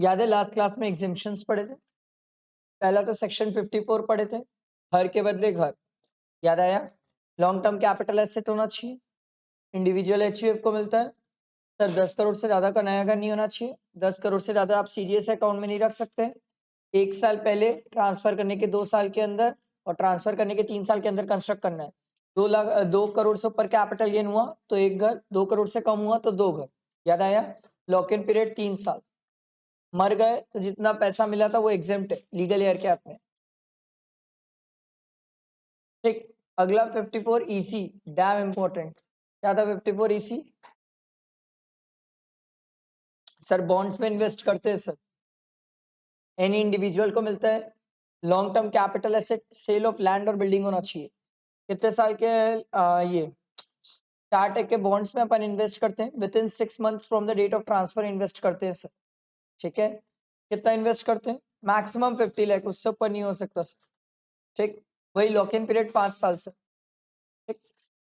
याद है last class में एग्जेम्पशंस पढ़े थे? पहला तो सेक्शन 54 पढ़े थे, घर के बदले घर, याद आया? लॉन्ग टर्म कैपिटल एसेट होना चाहिए, इंडिविजुअल एचयूएफ को मिलता है सर 10 करोड़ से ज्यादा का नया घर नहीं होना चाहिए, 10 करोड़ से ज्यादा आप सीडीएस अकाउंट में नहीं रख सकते, 1 साल पहले ट्रांसफर करने के 2 साल के अंदर और ट्रांसफर करने के 3 साल के अंदर कंस्ट्रक्ट करना है। 2 करोड़ से ऊपर कैपिटल गेन हुआ तो एक घर, 2 करोड़ से कम हुआ तो 2 घर, याद आया? लॉक इन पीरियड 3 साल, मर गए तो जितना पैसा मिला था वो एग्जेम्प्ट है लीगल ईयर के हाथ में। ठीक, अगला 54 ईसी, डैम इंपॉर्टेंट। क्या था 54 ईसी? सर बॉन्ड्स में इन्वेस्ट करते हैं सर, एनी इंडिविजुअल को मिलता है, long term capital asset, sale of land और बिल्डिंग होना चाहिए। कितने साल के ये 4 के बॉन्ड्स में अपन इन्वेस्ट करते हैं, within 6 months from the date of transfer invest करते हैं सर। ठीक है, कितना इन्वेस्ट करते हैं? मैक्सिमम 50 लाख, उससे ऊपर नहीं हो सकता सर। ठीक, वही लॉक इन पीरियड 5 साल से। ठीक,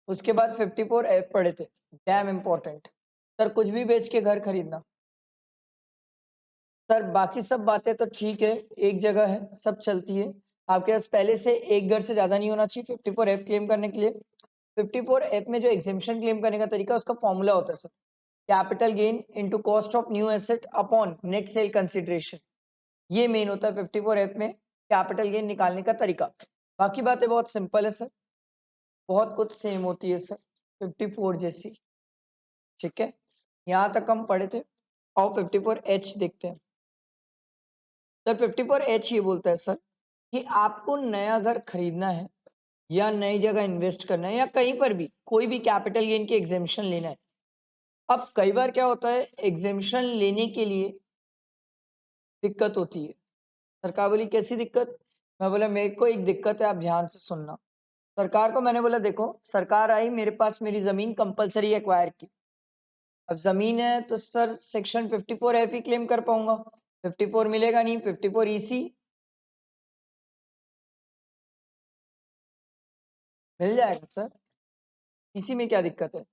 उसके बाद 54 एफ पढ़े थे, डैम इंपॉर्टेंट सर, कुछ भी बेच के घर खरीदना। सर बाकी सब बातें तो ठीक है, एक जगह है, सब चलती है, आपके पास पहले से एक घर से ज्यादा नहीं होना चाहिए 54 एफ क्लेम करने के लिए। 54 एफ में जो एग्जेम्पशन क्लेम करने का तरीका, उसका फॉर्मूला होता है sir, capital gain into cost of new asset upon net cell consideration. ये मेन होता है 54 एफ में कैपिटल गेन निकालने का तरीका। बाकी बातें बहुत सिंपल है सर, बहुत कुछ सेम होती है सर 54 जैसी। ठीक है, यहाँ तक हम पढ़े थे। और 54 एच देखते हैं सर। 54 एच ये बोलता है सर कि आपको नया घर खरीदना है या नई जगह इन्वेस्ट करना है या कहीं पर भी कोई भी कैपिटल गेन की एग्जेम्पशन लेना है। अब कई बार क्या होता है, एग्जेम्पशन लेने के लिए दिक्कत होती है। सरकार बोली कैसी दिक्कत? मैं बोला मेरे को एक दिक्कत है, आप ध्यान से सुनना। सरकार को मैंने बोला देखो, सरकार आई मेरे पास, मेरी जमीन कंपलसरी एक्वायर की। अब जमीन है तो सर सेक्शन 54 एफ ही क्लेम कर पाऊंगा, 54 मिलेगा नहीं, 54 ईसी मिल जाएगा सर, इसी में क्या दिक्कत है?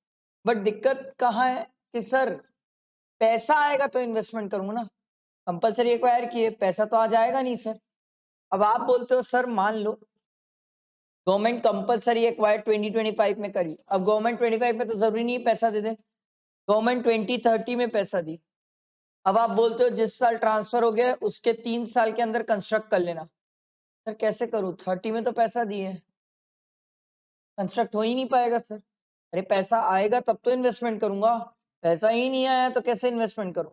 बट दिक्कत कहाँ है कि सर पैसा आएगा तो इन्वेस्टमेंट करूंगा ना, कंपलसरी एक्वायर किए, पैसा तो आ जाएगा नहीं सर। अब आप बोलते हो सर मान लो गवर्नमेंट कंपलसरी एक्वायर 2025 में करी, अब गवर्नमेंट 25 में तो जरूरी नहीं पैसा दे दे, गवर्नमेंट 2030 में पैसा दी। अब आप बोलते हो जिस साल ट्रांसफर हो गया उसके 3 साल के अंदर कंस्ट्रक्ट कर लेना। सर कैसे करूं, 30 में तो पैसा दिए, कंस्ट्रक्ट हो ही नहीं पाएगा सर। अरे पैसा आएगा तब तो इन्वेस्टमेंट करूंगा, पैसा ही नहीं आया तो कैसे इन्वेस्टमेंट करूं?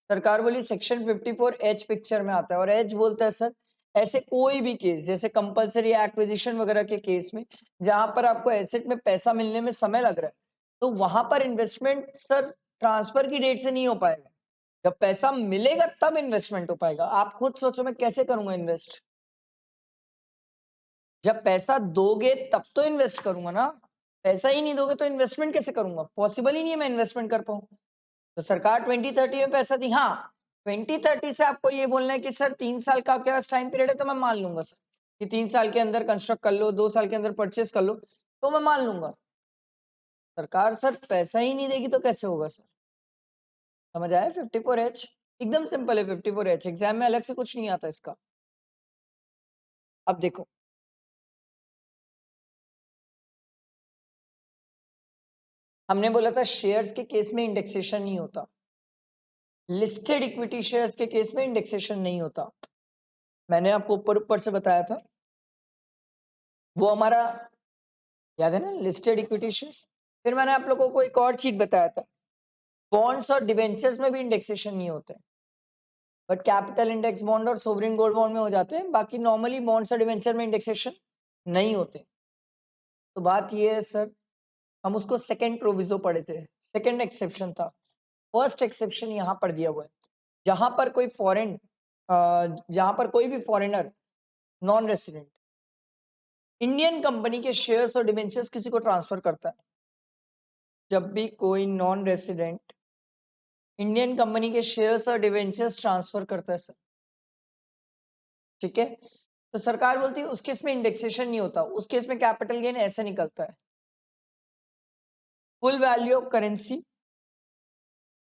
सरकार बोली सेक्शन 54 एच पिक्चर में आता है, और एच बोलता है सर ऐसे कोई भी केस जैसे कंपलसरी एक्विजिशन वगैरह के केस में जहां पर आपको एसेट में पैसा मिलने में समय लग रहा है, तो वहां पर इन्वेस्टमेंट सर ट्रांसफर की डेट से नहीं हो पाएगा, जब पैसा मिलेगा तब इन्वेस्टमेंट हो पाएगा। आप खुद सोचो मैं कैसे करूंगा इन्वेस्ट? जब पैसा दोगे तब तो इन्वेस्ट करूंगा ना, पैसा ही नहीं दोगे तो इन्वेस्टमेंट कैसे करूंगा? पॉसिबल ही नहीं है मैं इन्वेस्टमेंट कर पाऊं। तो सरकार 2030 में पैसा दी, हाँ 2030 से आपको ये बोलना है कि सर 3 साल का आपके पास टाइम पीरियड है, तो मैं मान लूंगा सर कि 3 साल के अंदर कंस्ट्रक्ट कर लो, 2 साल के अंदर परचेस कर लो, तो मैं मान लूंगा। सरकार सर पैसा ही नहीं देगी तो कैसे होगा सर? समझ आया? 54 एच एकदम सिंपल है, 54 एच एग्जाम में अलग से कुछ नहीं आता इसका। अब देखो हमने बोला था शेयर्स के केस में इंडेक्सेशन नहीं होता, लिस्टेड इक्विटी शेयर्स के केस में इंडेक्सेशन नहीं होता। मैंने आपको ऊपर ऊपर से बताया था, वो हमारा याद है ना, लिस्टेड इक्विटी शेयर्स। फिर मैंने आप लोगों को एक और चीज बताया था, बॉन्ड्स और डिवेंचर्स में भी इंडेक्सेशन नहीं होते, बट कैपिटल इंडेक्स बॉन्ड और सोवरिन गोल्ड बॉन्ड में हो जाते हैं, बाकी नॉर्मली बॉन्ड्स और डिवेंचर में इंडेक्सेशन नहीं होते। तो बात ये है सर, हम उसको सेकंड प्रोविजो पढ़े थे, सेकंड एक्सेप्शन था। फर्स्ट एक्सेप्शन यहाँ पर दिया हुआ है, जहां पर कोई फॉरेन जहां पर कोई भी foreigner non resident Indian company के शेयर्स और डिवेंचर्स किसी को ट्रांसफर करता है, जब भी कोई नॉन रेसिडेंट इंडियन कंपनी के शेयर्स और डिवेंचर्स ट्रांसफर करता है सर, ठीक है, तो सरकार बोलती है उस केस में इंडेक्सेशन नहीं होता, उस केस में कैपिटल गेन ऐसे निकलता है, फुल वैल्यू ऑफ करेंसी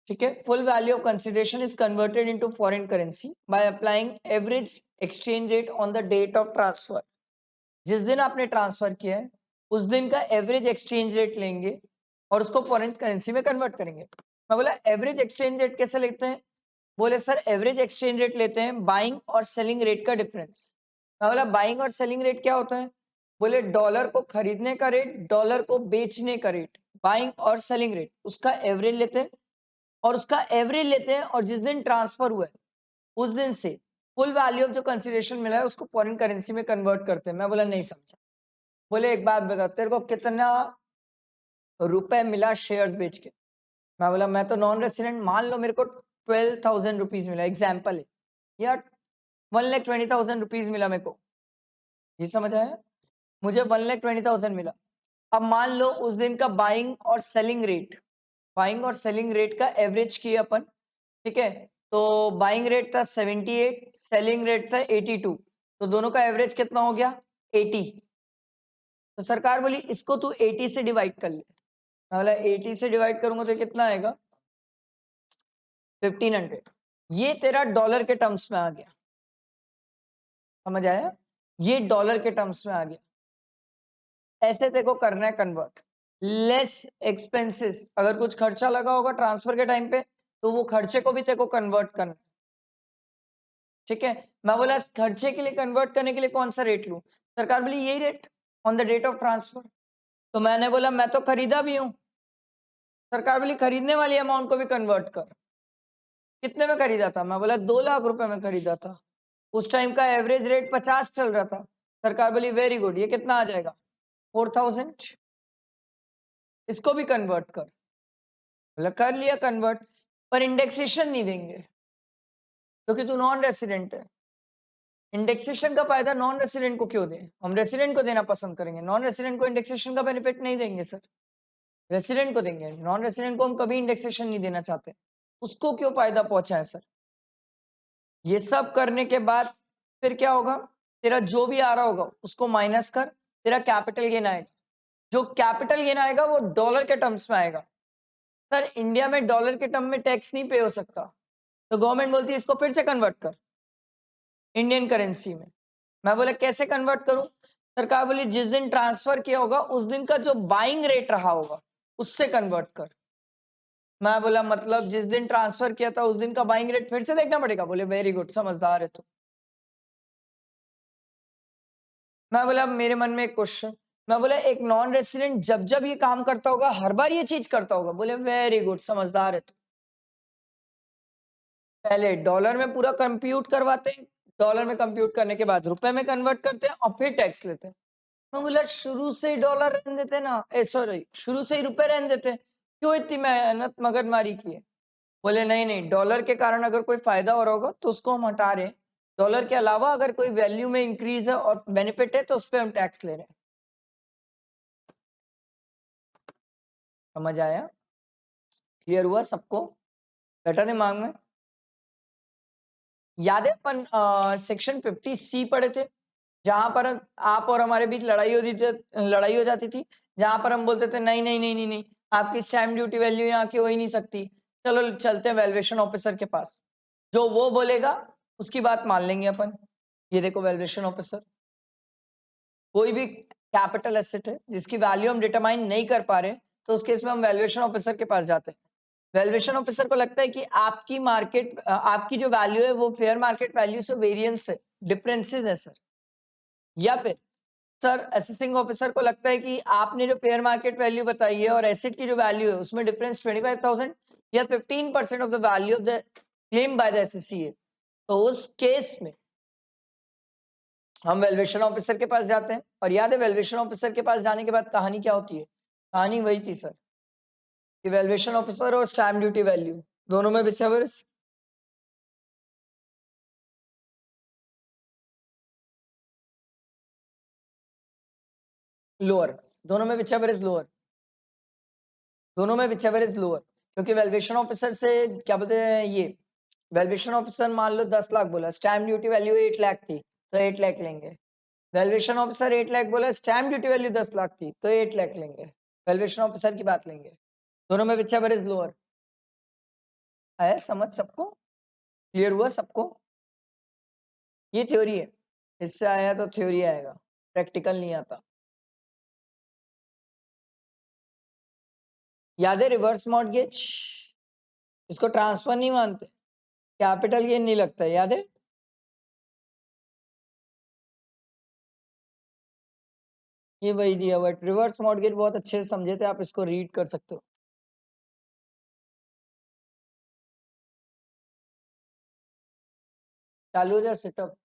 ठीक है। Full value of consideration is converted into foreign currency by applying average exchange rate on the date of transfer. जिस दिन आपने ट्रांसफर किया है उस दिन का एवरेज एक्सचेंज रेट लेंगे और उसको फॉरेन करेंसी में कन्वर्ट करेंगे। मैं बोला एवरेज एक्सचेंज रेट कैसे लेते हैं? बोले सर एवरेज एक्सचेंज रेट लेते हैं बाइंग और सेलिंग रेट का डिफरेंस। मैं बोला बाइंग और सेलिंग रेट क्या होता है? बोले डॉलर को खरीदने का रेट, डॉलर को बेचने का रेट, बाइंग और सेलिंग रेट, उसका एवरेज लेते हैं और उसका एवरेज लेते हैं और जिस दिन ट्रांसफर हुआ है उस दिन से फुल वैल्यू ऑफ जो कंसिडरेशन मिला है उसको फॉरेन करेंसी में कन्वर्ट करते हैं। मैं बोला नहीं समझा। बोले एक बात बता, तेरे को कितना रुपए मिला शेयर्स बेच के? मैं बोला मैं तो नॉन रेसिडेंट, मान लो मेरे को 12,000 रुपीज मिला, एग्जाम्पल है, या 1,20,000 रुपीज मिला मेरे को। ये समझ आया? मुझे 1,20,000 मिला। अब मान लो उस दिन का बाइंग और सेलिंग रेट, बाइंग और सेलिंग रेट का एवरेज किया अपन, ठीक है। तो बाइंग रेट था 78, सेलिंग रेट था 82, तो दोनों का एवरेज कितना हो गया? 80। तो सरकार बोली इसको तू 80 से डिवाइड कर ले। मैं बोला 80 से डिवाइड करूंगा तो कितना आएगा? 1500। ये तेरा डॉलर के टर्म्स में आ गया, समझ आया? ये डॉलर के टर्म्स में आ गया। ऐसे तेरे को करना है कन्वर्ट। लेस एक्सपेंसेस, अगर कुछ खर्चा लगा होगा ट्रांसफर के टाइम पे तो वो खर्चे को भी तेरे को कन्वर्ट करना, ठीक है। मैं बोला खर्चे के लिए कन्वर्ट करने के लिए कौन सा रेट लूं? सरकार बोली यही rate on the date of transfer. तो मैंने बोला मैं तो खरीदा भी हूं। सरकार बोली खरीदने वाली अमाउंट को भी कन्वर्ट कर। कितने में खरीदा था? मैं बोला 2 लाख रुपए में खरीदा था। उस टाइम का एवरेज रेट 50 चल रहा था। सरकार बोली वेरी गुड, ये कितना आ जाएगा? 4,000। इसको भी कन्वर्ट कर। बोला कर लिया कन्वर्ट, पर इंडेक्सेशन नहीं देंगे क्योंकि तू नॉन रेसिडेंट है। इंडेक्सेशन का फायदा नॉन रेसिडेंट को क्यों दें? हम रेसिडेंट को देना पसंद करेंगे, नॉन रेसिडेंट को इंडेक्सेशन का बेनिफिट नहीं देंगे सर। रेसिडेंट को देंगे, नॉन रेसिडेंट को हम कभी इंडेक्सेशन नहीं देना चाहते। उसको क्यों फायदा पहुंचा है सर? ये सब करने के बाद फिर क्या होगा? तेरा जो भी आ रहा होगा उसको माइनस कर, तेरा कैपिटल गेन आएगा। जो कैपिटल गेन आएगा वो डॉलर के टर्म्स में आएगा। सर इंडिया में डॉलर के टर्म में टैक्स नहीं पे हो सकता, तो गवर्नमेंट बोलती है इसको फिर से कन्वर्ट कर इंडियन करेंसी में। मैं बोला कैसे कन्वर्ट करूं? सरकार बोली जिस दिन ट्रांसफर किया होगा उस दिन का जो बाइंग रेट रहा होगा उससे कन्वर्ट कर। मैं बोला मतलब जिस दिन ट्रांसफर किया था उस दिन का बाइंग रेट फिर से देखना पड़ेगा? बोले वेरी गुड, समझदार है तू। मैं बोला मेरे मन में एक क्वेश्चन, मैं बोला एक नॉन रेसिडेंट जब जब ये काम करता होगा हर बार ये चीज करता होगा? बोले वेरी गुड, समझदार है तू। पहले डॉलर में पूरा कंप्यूट करवाते हैं, डॉलर में कंप्यूट करने के बाद रुपए में कन्वर्ट करते हैं और फिर टैक्स लेते हैं। मैं बोला शुरू से ही डॉलर रहने देते ना, सॉरी शुरू से ही रुपए रहने देते, क्यों इतनी मेहनत मगजमारी की है? बोले नहीं नहीं, डॉलर के कारण अगर कोई फायदा हो रहा होगा तो उसको हम हटा रहे हैं, डॉलर के अलावा अगर कोई वैल्यू में इंक्रीज है और बेनिफिट है तो उस पर हम टैक्स ले रहे हैं। समझ आया? क्लियर हुआ सबको? बैठा दिमाग में? याद है अपन सेक्शन 50C पढ़े थे, जहां पर आप और हमारे बीच लड़ाई हो जाती थी, जहां पर हम बोलते थे नहीं नहीं नहीं नहीं नहीं, आपकी स्टैम्प ड्यूटी वैल्यू यहाँ की हो ही नहीं सकती, चलो चलते हैं वैल्यूएशन ऑफिसर के पास, जो वो बोलेगा उसकी बात मान लेंगे अपन। ये देखो वैल्यूएशन ऑफिसर, कोई भी कैपिटल एसेट है जिसकी वैल्यू हम डिटरमाइन नहीं कर पा रहे तो उस केस में हम वैल्यूएशन ऑफिसर के पास जाते हैं। वैल्यूएशन ऑफिसर को लगता है कि आपकी आपकी जो वैल्यू है वो फेयर मार्केट वैल्यू से वेरिएंस है, डिफरेंसेस है सर। या फिर सर असेसिंग ऑफिसर को लगता है कि आपने जो फेयर मार्केट वैल्यू बताई है और एसेट की जो वैल्यू है उसमें डिफरेंस 25,000 या 15% of the value of the claim by the assessee है, तो उस केस में हम वैल्यूएशन ऑफिसर के पास जाते हैं। और याद है वैल्यूएशन ऑफिसर के पास जाने के बाद कहानी क्या होती है? कहानी वही थी सर कि वैल्यूएशन ऑफिसर और स्टैम्प ड्यूटी वैल्यू दोनों में whichever is लोअर, दोनों में whichever is लोअर, दोनों में whichever is लोअर, क्योंकि वैल्यूएशन ऑफिसर से क्या बोलते हैं, ये वैल्यूएशन ऑफिसर मान लो 10 लाख बोला, स्टैम्प ड्यूटी वैल्यू 8 लाख थी तो 8 लाख लेंगे। वैल्यूएशन ऑफिसर 8 लाख बोला, स्टैम्प ड्यूटी वैल्यू 10 लाख थी तो 8 लाख लेंगे। वैल्यूएशन ऑफिसर की बात लेंगे, दोनों में whichever is लोअर। आया समझ सबको? क्लियर हुआ सबको? ये थ्योरी है, इससे आया तो थ्योरी आएगा, प्रैक्टिकल नहीं आता। याद है रिवर्स मॉर्टगेज? इसको ट्रांसफर नहीं मानते, कैपिटल गेन नहीं लगता, याद है? ये वही दिया, बट रिवर्स मॉर्टगेज बहुत अच्छे से समझे थे आप, इसको रीड कर सकते हो। चालू हो जाए सेटअप।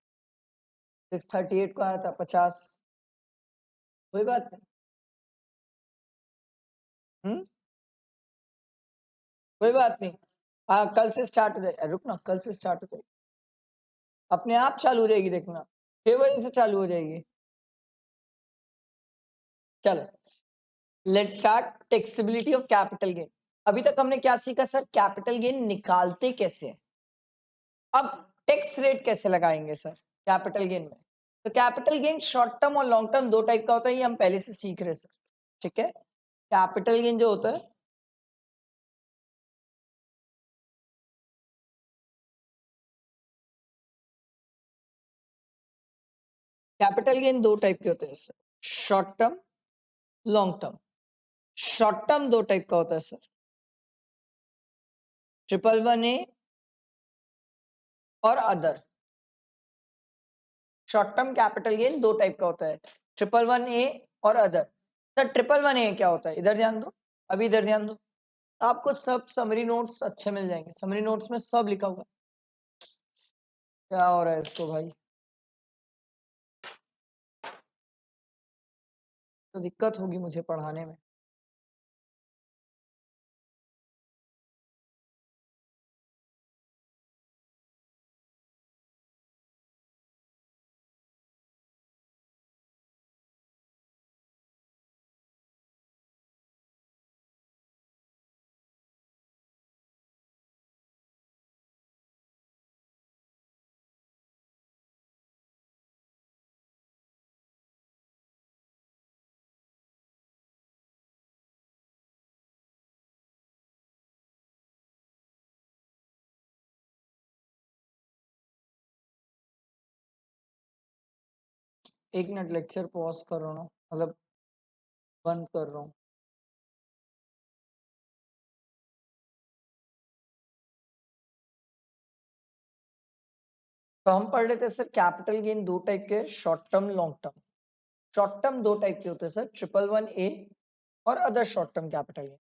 638 को आया था 50, कोई बात नहीं। कोई बात नहीं, हाँ कल से स्टार्ट हो जाए, रुक ना, कल से स्टार्ट हो जाएगी, अपने आप चालू हो जाएगी, देखना 6 बजे से चालू हो जाएगी। चलो let's start taxability of capital gain. अभी तक हमने क्या सीखा सर? कैपिटल गेन निकालते कैसे हैं। अब टैक्स रेट कैसे लगाएंगे सर कैपिटल गेन में? तो कैपिटल गेन शॉर्ट टर्म और लॉन्ग टर्म दो टाइप का होता है, ये हम पहले से सीख रहे सर, ठीक है? कैपिटल गेन जो होता है, कैपिटल गेन दो टाइप के होते हैं sir, short term, long term. Short term दो टाइप का होता है सर, 111A और other. Short term capital gain दो टाइप का होता है, 111A और अदर। सर 111A क्या होता है, इधर ध्यान दो, अभी इधर ध्यान दो, आपको सब समरी नोट्स अच्छे मिल जाएंगे, समरी नोट्स में सब लिखा हुआ। क्या हो रहा है इसको भाई, तो दिक्कत होगी मुझे पढ़ाने में। एक मिनट लेक्चर पॉज कर रहा हूँ, मतलब बंद कर रहा हूँ। तो हम पढ़ रहे थे सर कैपिटल गेन दो टाइप के, short term, long term. Short term दो टाइप के होते हैं सर, 111A और other short term capital gain.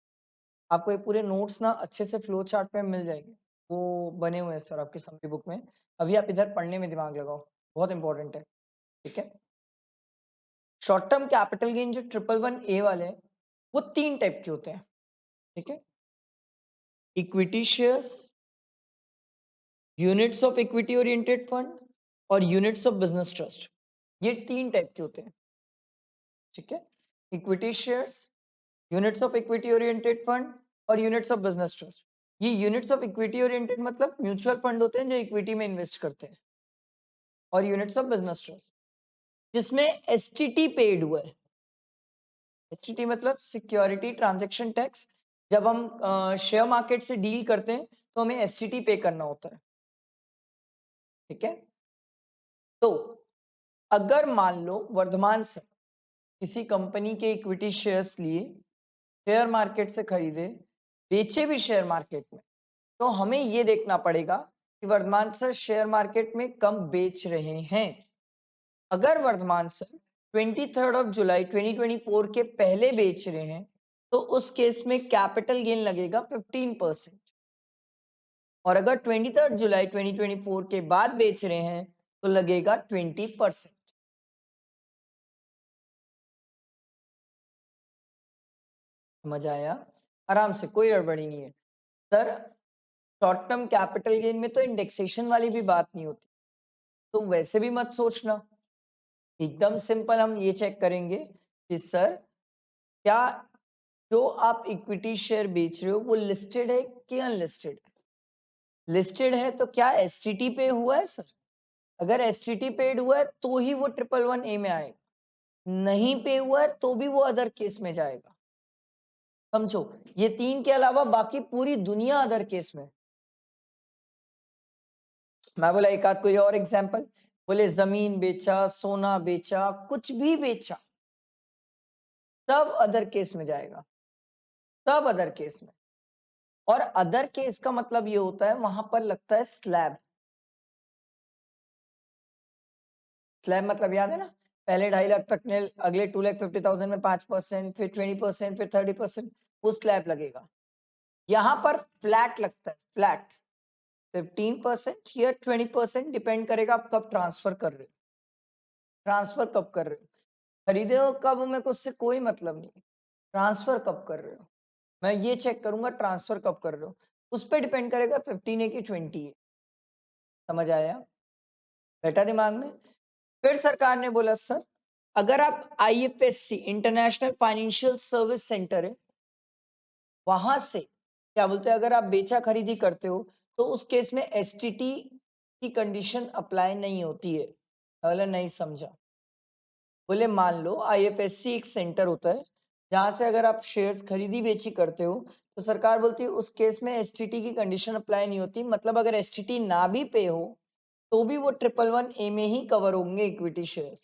आपको ये पूरे नोट्स ना अच्छे से फ्लो चार्ट पे मिल जाएंगे, वो बने हुए हैं सर आपकी समरी बुक में। अभी आप इधर पढ़ने में दिमाग लगाओ, बहुत इंपॉर्टेंट है, ठीक है? शॉर्ट टर्म कैपिटल गेन जो 111A वाले हैं, वो तीन टाइप के होते हैं, ठीक है? Equity shares, units of equity oriented fund और यूनिट्स ऑफ बिजनेस ट्रस्ट, ये तीन टाइप के होते हैं, ठीक है? Equity shares, units of equity oriented fund और यूनिट्स ऑफ बिजनेस ट्रस्ट। ये यूनिट्स ऑफ इक्विटी ओरिएंटेड मतलब म्यूचुअल फंड होते हैं जो इक्विटी में इन्वेस्ट करते हैं, और यूनिट्स ऑफ बिजनेस ट्रस्ट जिसमें एसटीटी पेड हुआ है। एसटीटी मतलब सिक्योरिटी ट्रांजैक्शन टैक्स। जब हम शेयर मार्केट से डील करते हैं तो हमें एसटीटी पे करना होता है, ठीक है? तो अगर मान लो वर्धमान से किसी कंपनी के इक्विटी शेयर्स लिए, शेयर मार्केट से खरीदे, बेचे भी शेयर मार्केट में, तो हमें ये देखना पड़ेगा कि वर्धमान सर शेयर मार्केट में कम बेच रहे हैं। अगर वर्धमान सर 23 जुलाई 2024 के पहले बेच रहे हैं तो उस केस में कैपिटल गेन लगेगा 15%, और अगर 23 जुलाई 2024 के बाद बेच रहे हैं तो लगेगा 20%। समझ आया? आराम से, कोई गड़बड़ी नहीं है sir. Short term capital gain में तो इंडेक्सेशन वाली भी बात नहीं होती, तो वैसे भी मत सोचना। एकदम सिंपल हम ये चेक करेंगे कि सर क्या जो आप इक्विटी शेयर बेच रहे हो वो लिस्टेड है कि अनलिस्टेड है? लिस्टेड है तो क्या एसटीटी पे हुआ है सर? अगर एसटीटी पेड हुआ है तो ही वो 111A में आएगा, नहीं पे हुआ है तो भी वो अदर केस में जाएगा। समझो, ये तीन के अलावा बाकी पूरी दुनिया अदर केस में। मैं बोला एक आध कोई और एग्जांपल, बोले जमीन बेचा, सोना बेचा, कुछ भी बेचा, सब अदर केस में जाएगा, सब अदर केस में। और अदर केस का मतलब ये होता है वहां पर लगता है स्लैब। स्लैब मतलब याद है ना, पहले 2.5 लाख तक ने, अगले 2,50,000 में 5%, फिर 20%, फिर 30%, वो स्लैब लगेगा। यहाँ पर फ्लैट लगता है, फ्लैट 15% या 20%, डिपेंड करेगा आप कब ट्रांसफर कर रहे हो, ट्रांसफर कब कर रहे हो, खरीदे हो कब, मेरे को उससे कोई मतलब नहीं, ट्रांसफर कब कर रहे हो, मैं ये चेक करूंगा ट्रांसफर कब कर रहे हो, उस पर डिपेंड करेगा 15 है कि 20 है। समझ आया, बैठा दिमाग में। फिर सरकार ने बोला सर, अगर आप IFSC international financial service centre है, वहां से क्या बोलते हैं, अगर आप बेचा खरीदी करते हो तो उस केस में एसटीटी की कंडीशन अप्लाई नहीं होती है। बोले नहीं समझा। बोले मान लो आईएफएससी एक सेंटर होता है जहां से अगर आप शेयर्स खरीदी बेची करते हो, तो सरकार बोलती है उस केस में एसटीटी की कंडीशन अप्लाई नहीं होती, मतलब अगर एसटीटी ना भी पे हो तो भी वो 111A में ही कवर होंगे इक्विटी शेयर्स।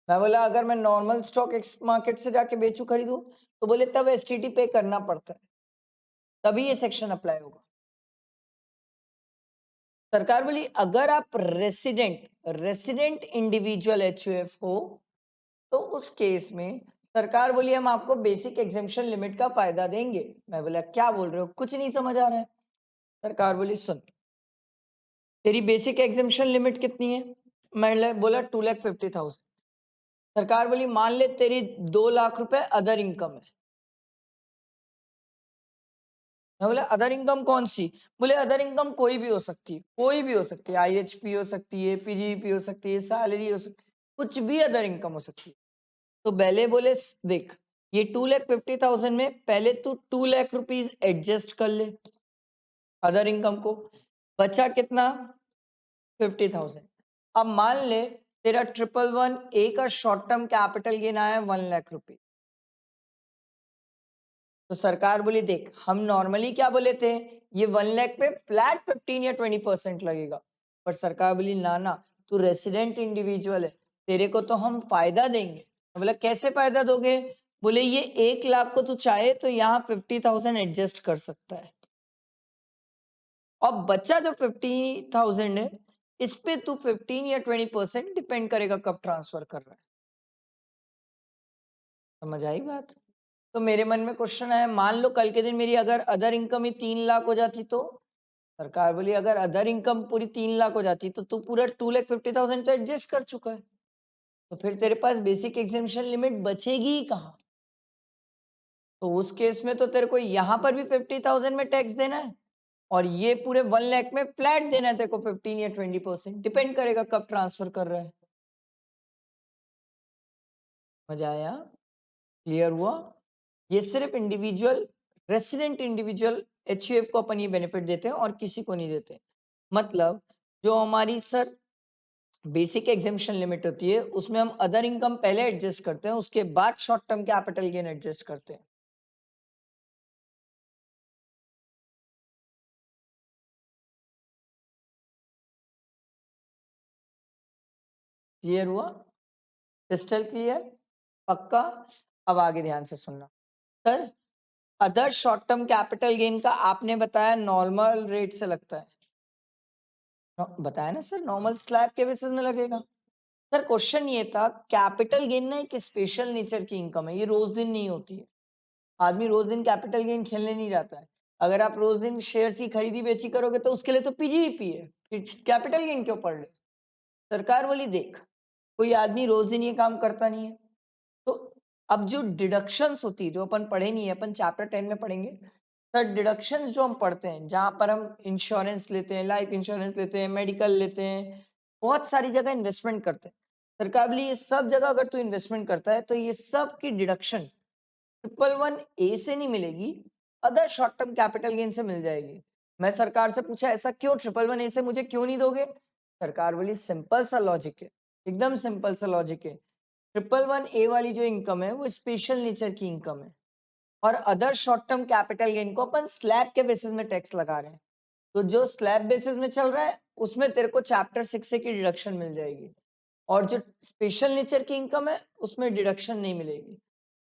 मैं बोला अगर मैं नॉर्मल स्टॉक एक्स मार्केट से जाके बेचू खरीदू, तो बोले तब एसटीटी पे करना पड़ता है, तभी ये सेक्शन अप्लाई होगा। सरकार बोली अगर आप रेसिडेंट रेसिडेंट इंडिविजुअल एचयूएफ हो, तो उस केस में सरकार बोली हम आपको बेसिक एग्जेम्पशन लिमिट का फायदा देंगे। मैं बोला क्या बोल रहे हो, कुछ नहीं समझ आ रहा है। सरकार बोली सुन, तेरी बेसिक एग्जेम्पशन लिमिट कितनी है, मैं बोला 2,50,000। सरकार बोली मान ले तेरी 2 लाख रुपए अदर इनकम है। मैं बोला अदर इनकम कौन सी, बोले अदर इनकम कोई भी हो सकती है, कोई भी हो सकती है, आईएचपी हो सकती है, पीजीपी हो सकती है, सैलरी हो सकती है, कुछ भी अदर इनकम हो सकती है। तो पहले बोले देख, ये 2,50,000 में पहले तू 2 लाख रुपीज एडजस्ट कर ले अदर इनकम को, बचा कितना 50,000। अब मान ले तेरा 111A का शॉर्ट टर्म कैपिटल गेन आया 1 लाख रुपए। तो सरकार बोली देख, हम नॉर्मली क्या बोले थे, ये 1 लाख पे फ्लैट 15 या 20% लगेगा, पर सरकार बोली ना ना, तू रेसिडेंट इंडिविजुअल है, तेरे को तो हम फायदा देंगे। बोला कैसे फायदा दोगे, बोले ये 1 लाख को तू चाहे तो यहाँ 50,000 एडजस्ट कर सकता है, और बच्चा जो 50,000 है, इस पे तू 15 या 20% डिपेंड करेगा कब ट्रांसफर कर रहा है। समझ आई बात। तो मेरे मन में क्वेश्चन आया, मान लो कल के दिन मेरी अगर अदर इनकम ही 3 लाख हो जाती तो, सरकार बोली अगर अदर इनकम पूरी 3 लाख हो जाती तो तू पूरा 2,50,000 तो एडजस्ट कर चुका है, तो फिर तेरे पास बेसिक एग्जेम्पशन लिमिट बचेगी ही कहाँ। तो उस केस में तो तेरे को यहाँ पर भी 50,000 में टैक्स देना है, और ये पूरे 1 लाख में फ्लैट देना है तेरे को 15 या 20%, डिपेंड करेगा कब ट्रांसफर कर रहा है। मजा आया, क्लियर हुआ। ये सिर्फ इंडिविजुअल रेसिडेंट इंडिविजुअल एचयूएफ को अपन ये बेनिफिट देते हैं और किसी को नहीं देते। मतलब जो हमारी सर बेसिक एग्जेम्पशन लिमिट होती है, उसमें हम अदर इनकम पहले एडजस्ट करते हैं, उसके बाद short term capital gain adjust करते हैं। क्लियर हुआ, क्रिस्टल क्लियर, पक्का। अब आगे ध्यान से सुनना sir, other short term capital gain का आपने बताया नॉर्मल रेट से लगता है, बताया ना सर, नॉर्मल स्लैब के बेसिस में लगेगा। सर क्वेश्चन ये था, कैपिटल गेन ना एक स्पेशल नेचर की इनकम है, ये रोज दिन नहीं होती है, आदमी रोज दिन कैपिटल गेन खेलने नहीं जाता है। अगर आप रोज दिन शेयर की खरीदी बेची करोगे तो उसके लिए तो पीजीईपी है, फिर कैपिटल गेन क्यों पढ़ रहे। सरकार बोली देख, कोई आदमी रोज दिन ये काम करता नहीं है, तो अब जो डिडक्शंस होती है, जो अपन पढ़े नहीं है, अपन चैप्टर 10 में पढ़ेंगे सर, डिडक्शंस जो हम पढ़ते हैं, जहां पर हम इंश्योरेंस लेते हैं, लाइफ इंश्योरेंस लेते हैं, मेडिकल लेते हैं, बहुत सारी जगह इन्वेस्टमेंट करते हैं। सरकार बोली ये सब जगह अगर तू इन्वेस्टमेंट करता है तो ये सब की डिडक्शन 111A से नहीं मिलेगी, other short term capital gain से मिल जाएगी। मैं सरकार से पूछा ऐसा क्यों, 111A से मुझे क्यों नहीं दोगे। सरकार बोली सिंपल सा लॉजिक है, एकदम सिंपल सा लॉजिक है। 111A वाली जो इनकम है वो स्पेशल नेचर की इनकम है, और other short term capital gain को अपन स्लैब के बेसिस में टैक्स लगा रहे हैं। तो जो स्लैब बेसिस में चल रहा है उसमें तेरे को चैप्टर 6 से की डिडक्शन मिल जाएगी, और जो स्पेशल नेचर की इनकम है उसमें डिडक्शन नहीं मिलेगी।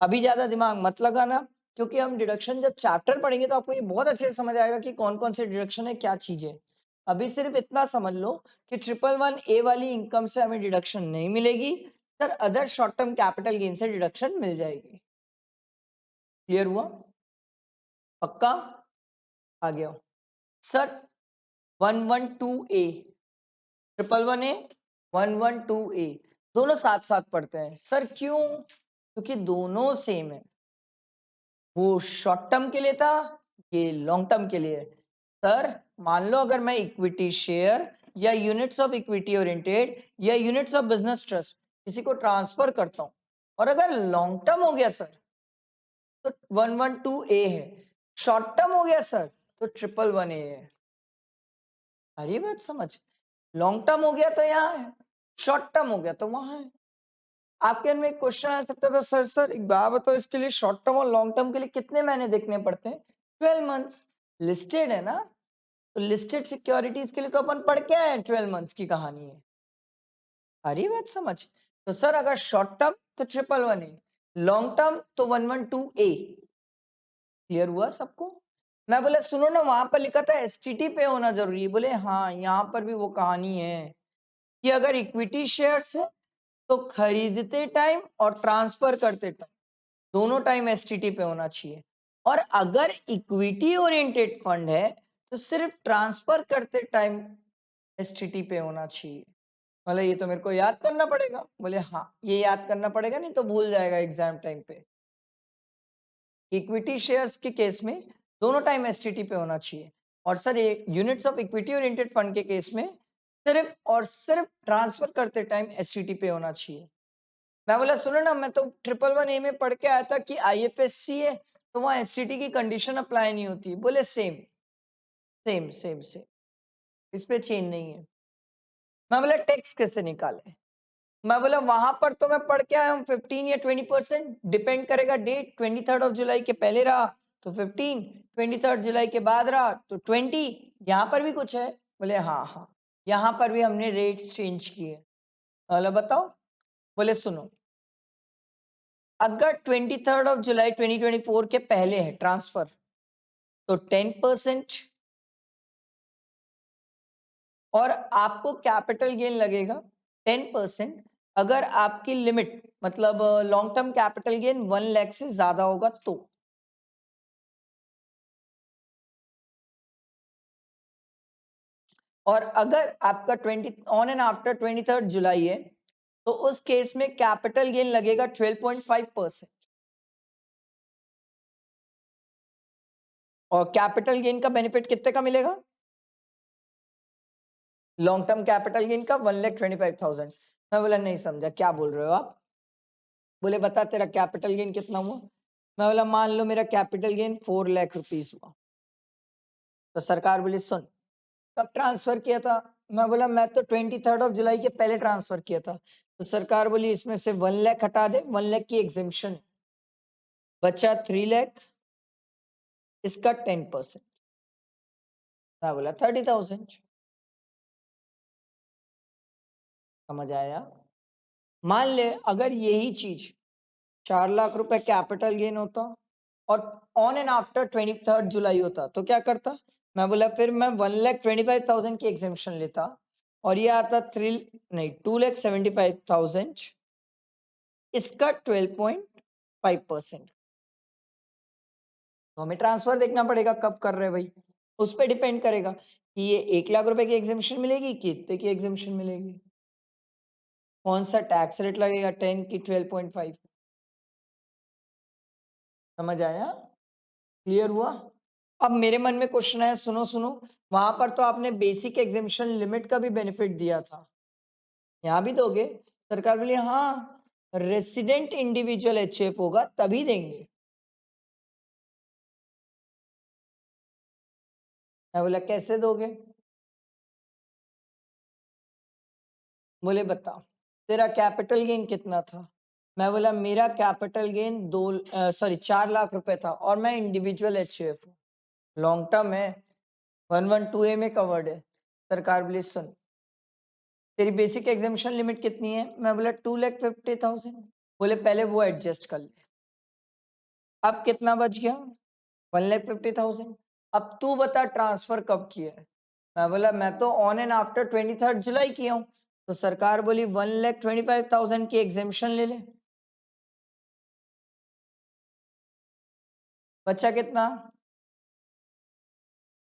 अभी ज्यादा दिमाग मत लगाना, क्योंकि हम डिडक्शन जब चैप्टर पढ़ेंगे तो आपको ये बहुत अच्छे से समझ आएगा कि कौन कौन से डिडक्शन है, क्या चीजें। अभी सिर्फ इतना समझ लो कि 111A वाली इनकम से हमें डिडक्शन नहीं मिलेगी sir, other short term capital gain से डिडक्शन मिल जाएगी। क्लियर हुआ? पक्का? आ गया सर। 112A, 111A, 112A दोनों साथ साथ पढ़ते हैं सर। क्यों? क्योंकि दोनों सेम है। वो शॉर्ट टर्म के लिए था, ये लॉन्ग टर्म के लिए है। सर मान लो अगर मैं इक्विटी शेयर या यूनिट्स ऑफ इक्विटी ओरिएंटेड या यूनिट्स ऑफ बिजनेस ट्रस्ट किसी को ट्रांसफर करता हूं, और अगर लॉन्ग टर्म हो गया सर तो 112A है, शॉर्ट टर्म हो गया सर तो 111A है। अरे बात समझ, लॉन्ग टर्म हो गया तो यहाँ है, शॉर्ट टर्म हो गया तो वहां है। आपके मन में एक क्वेश्चन आ सकता था, सर एक बात बताओ, इसके लिए शॉर्ट टर्म और लॉन्ग टर्म के लिए कितने महीने देखने पड़ते हैं? 12 मंथ्स। लिस्टेड है ना, तो लिस्टेड सिक्योरिटीज के लिए तो अपन पढ़ के आए हैं 12 मंथ्स की कहानी है। अरे बात समझ, तो सर अगर शॉर्ट टर्म तो 111A, लॉन्ग टर्म तो 112A। क्लियर हुआ सबको? मैं बोले सुनो ना, वहां पर लिखा था एसटीटी पे होना जरूरी है। बोले हाँ, यहाँ पर भी वो कहानी है कि अगर इक्विटी शेयर्स है तो खरीदते टाइम और ट्रांसफर करते टाइम दोनों टाइम एसटीटी पे होना चाहिए, और अगर इक्विटी ओरिएंटेड फंड है तो सिर्फ ट्रांसफर करते टाइम एसटीटी पे होना चाहिए। मतलब ये तो मेरे को याद करना पड़ेगा? बोले हाँ, ये याद करना पड़ेगा, नहीं तो भूल जाएगा एग्जाम टाइम पे। इक्विटी शेयर्स के केस में दोनों टाइम एसटीटी पे होना चाहिए, और सर ये units of equity oriented fund के केस में सिर्फ और सिर्फ ट्रांसफर करते टाइम एसटीटी पे होना चाहिए। मैं बोला सुनो ना, मैं तो 111A में पढ़ के आया था कि आईएफएससी है तो वहां एसटीटी की कंडीशन अप्लाई नहीं होती। बोले सेम सेम सेम सेम, इस पे चेंज नहीं है। मैं बोला टैक्स कैसे निकाले? मैं बोला वहां पर तो मैं पढ़ के आया हूँ 15 या 20%, डिपेंड करेगा डेट। 23 जुलाई के पहले रहा तो 15, 23 जुलाई के बाद रहा तो 20। यहाँ पर भी कुछ है? बोले हाँ हाँ, यहाँ पर भी हमने रेट्स चेंज किए। बोला बताओ? बोले सुनो, अगर 23 जुलाई 2024 के पहले है ट्रांसफर तो 10%, और आपको कैपिटल गेन लगेगा 10% अगर आपकी लिमिट मतलब long term capital gain 1 lakh से ज्यादा होगा तो। और अगर आपका 20 ऑन एंड आफ्टर 23 जुलाई है तो उस केस में कैपिटल गेन लगेगा 12.5%। और कैपिटल गेन का बेनिफिट कितने का मिलेगा? लॉन्ग टर्म कैपिटल गेन का 1,25,000। मैं बोला नहीं समझा, क्या बोल रहे हो आप? बोले बता तेरा कैपिटल गेन कितना हुआ? मैं बोला मान लो मेरा कैपिटल गेन 4 लाख रुपीस हुआ। तो सरकार बोली सुन, कब ट्रांसफर किया था? मैं बोला मैं तो 23 जुलाई के पहले ट्रांसफर किया था। तो सरकार बोली इसमें से 1 लाख हटा दे, 1 लाख की एग्जिबिशन बचा 3 लाख, इसका 10%। मैं बोला 30,000। समझ आया? मान ले अगर यही चीज 4 लाख रुपए कैपिटल गेन होता और ऑन एंड आफ्टर 23 जुलाई होता तो क्या करता? मैं बोला फिर मैं 1,25,000 की एग्जिबिशन लेता, और ये आता 3 नहीं 2,75,000, इसका 12.5%। तो हमें ट्रांसफर देखना पड़ेगा कब कर रहे हैं भाई, उस पर डिपेंड करेगा कि ये 1 लाख रुपए की एग्जिबिशन मिलेगी कि इतने की एग्जिबिशन मिलेगी, कौन सा टैक्स रेट लगेगा, 10 की 12.5। समझ आया? क्लियर हुआ? अब मेरे मन में क्वेश्चन है, सुनो सुनो, वहां पर तो आपने बेसिक एग्जिबिशन लिमिट का भी बेनिफिट दिया था, यहाँ भी दोगे? सरकार बोली हाँ, रेसिडेंट इंडिविजुअल एचएफ होगा तभी देंगे। मैं बोला कैसे दोगे? बोले बता तेरा कैपिटल गेन कितना था? मैं बोला मेरा कैपिटल गेन 4 लाख रुपए था और मैं इंडिविजुअल एचयूएफ हूँ, लॉन्ग टर्म है 112A में कवर्ड है। सरकार बोली सुन, तेरी बेसिक एग्जामिशन लिमिट कितनी है? मैं बोला 2,50,000। बोले पहले वो एडजस्ट कर ले। अब कितना बच गया? 1,50,000। अब तू बता ट्रांसफर कब किया है? मैं बोला मैं तो ऑन एंड आफ्टर 23 जुलाई किया हूँ। तो सरकार बोली 1,25,000 की एग्जामिशन ले ले। बचा कितना?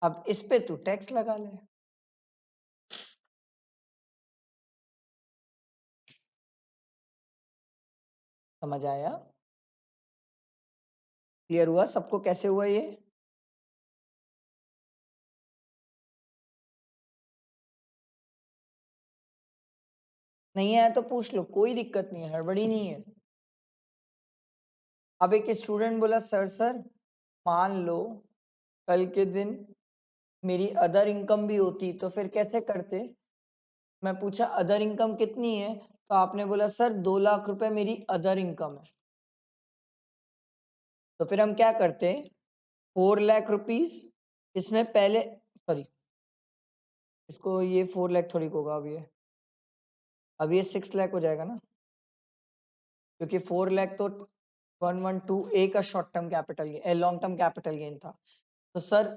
अब इस पे तू टैक्स लगा ले। समझ आया? क्लियर हुआ सबको कैसे हुआ ये? नहीं आया तो पूछ लो, कोई दिक्कत नहीं है, हड़बड़ी नहीं है। अब एक स्टूडेंट बोला सर मान लो कल के दिन मेरी अदर इनकम भी होती तो फिर कैसे करते? मैं पूछा अदर इनकम कितनी है? तो आपने बोला सर 2 लाख रुपए मेरी अदर इनकम है। तो फिर हम क्या करते? 4 लाख रुपीस इसमें पहले, सॉरी इसको ये 4 लाख थोड़ी को होगा अब ये 6 लाख हो जाएगा ना, क्योंकि 4 लाख तो 112A का short term capital gain, long term capital gain था। तो सर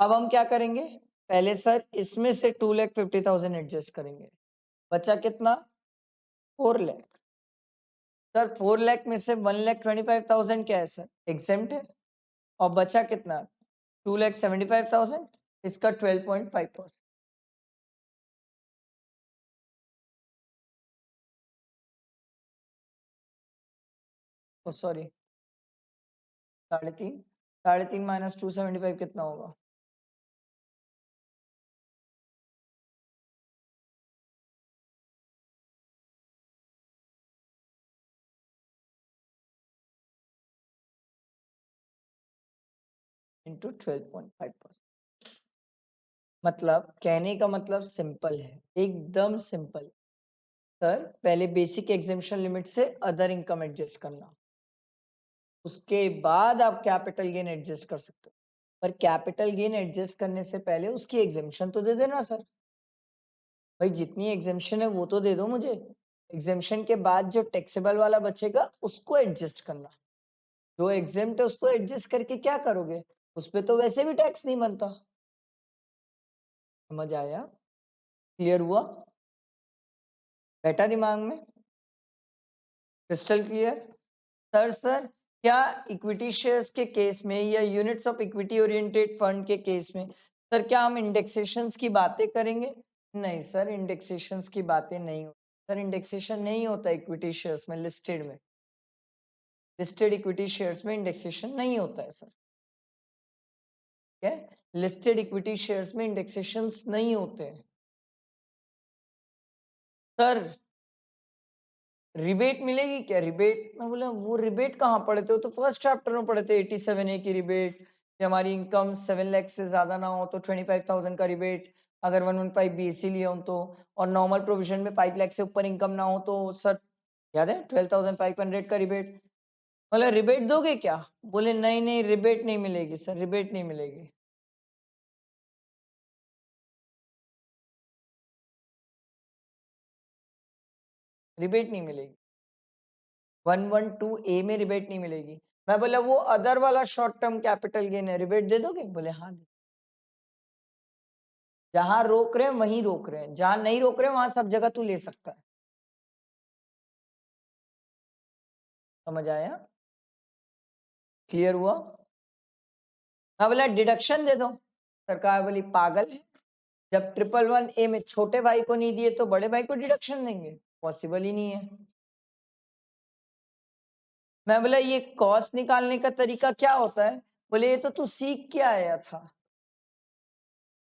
अब हम क्या करेंगे? पहले सर इसमें से 2,50,000 एडजस्ट करेंगे। बचा कितना? 4 लाख। सर 4 लाख में से 1,25,000 क्या है सर? एग्जेम्प्ट है। और बचा कितना? 2,75,000। इसका 12.5%। ओ सॉरी, 3.5। 3.5 माइनस 275 कितना होगा? इंटू 12.5%। मतलब कहने का मतलब सिंपल है, एकदम सिंपल। सर पहले बेसिक एग्जामिशन लिमिट से अदर इनकम एडजस्ट करना, उसके बाद आप कैपिटल गेन एडजस्ट कर सकते हो। पर कैपिटल गेन एडजस्ट करने से पहले उसकी एग्जामिशन तो दे देना सर। भाई जितनी एग्जामिशन है वो तो दे दो मुझे। एग्जामिशन के बाद जो टैक्सेबल वाला बचेगा उसको एडजस्ट करना। जो एग्जेम्प्ट है उसको एडजस्ट करके क्या करोगे? उस पे तो वैसे भी टैक्स नहीं बनता। समझ आया? क्लियर हुआ? बैठा दिमाग में? Crystal clear? सर क्या इक्विटी शेयर्स के केस में या units of equity oriented fund के केस में सर क्या हम इंडेक्सेशंस की बातें करेंगे? नहीं सर, इंडेक्सेशंस की बातें नहीं हो। सर इंडेक्सेशन नहीं होता इक्विटी शेयर्स में, लिस्टेड में। लिस्टेड इक्विटी शेयर्स में इंडेक्सेशन नहीं होता है सर। क्या? लिस्टेड इक्विटी शेयर्स में इंडेक्सेशंस नहीं होते हैं सर। रिबेट मिलेगी क्या? रिबेट? मैं बोला वो रिबेट कहाँ पढ़े थे? वो तो फर्स्ट चैप्टर में पढ़े थे, 87A की रिबेट कि हमारी इनकम 7 लाख से ज्यादा ना हो तो 25,000 का रिबेट, अगर 115 बीएससी लिए हो तो, और नॉर्मल प्रोविजन में 5 लाख से ऊपर इनकम ना हो तो सर याद है 12,500 का रिबेट। बोले रिबेट दोगे क्या? बोले नहीं नहीं रिबेट नहीं मिलेगी सर, रिबेट नहीं मिलेगी। रिबेट नहीं मिलेगी, 112A में रिबेट नहीं मिलेगी। मैं बोला वो अदर वाला शॉर्ट टर्म कैपिटल गेन है, रिबेट दे दोगे? बोले हाँ। जहां रोक रहे हैं वहीं रोक रहे हैं, जहां नहीं रोक रहे हैं वहां सब जगह तू ले सकता है। समझ आया? क्लियर हुआ? मैं बोला डिडक्शन दे दो। सरकार बोली पागल है, जब 111A में छोटे भाई को नहीं दिए तो बड़े भाई को डिडक्शन देंगे? पॉसिबल ही नहीं है। मैं बोला ये कॉस्ट निकालने का तरीका क्या होता है? बोले ये तो तू सीख के आया था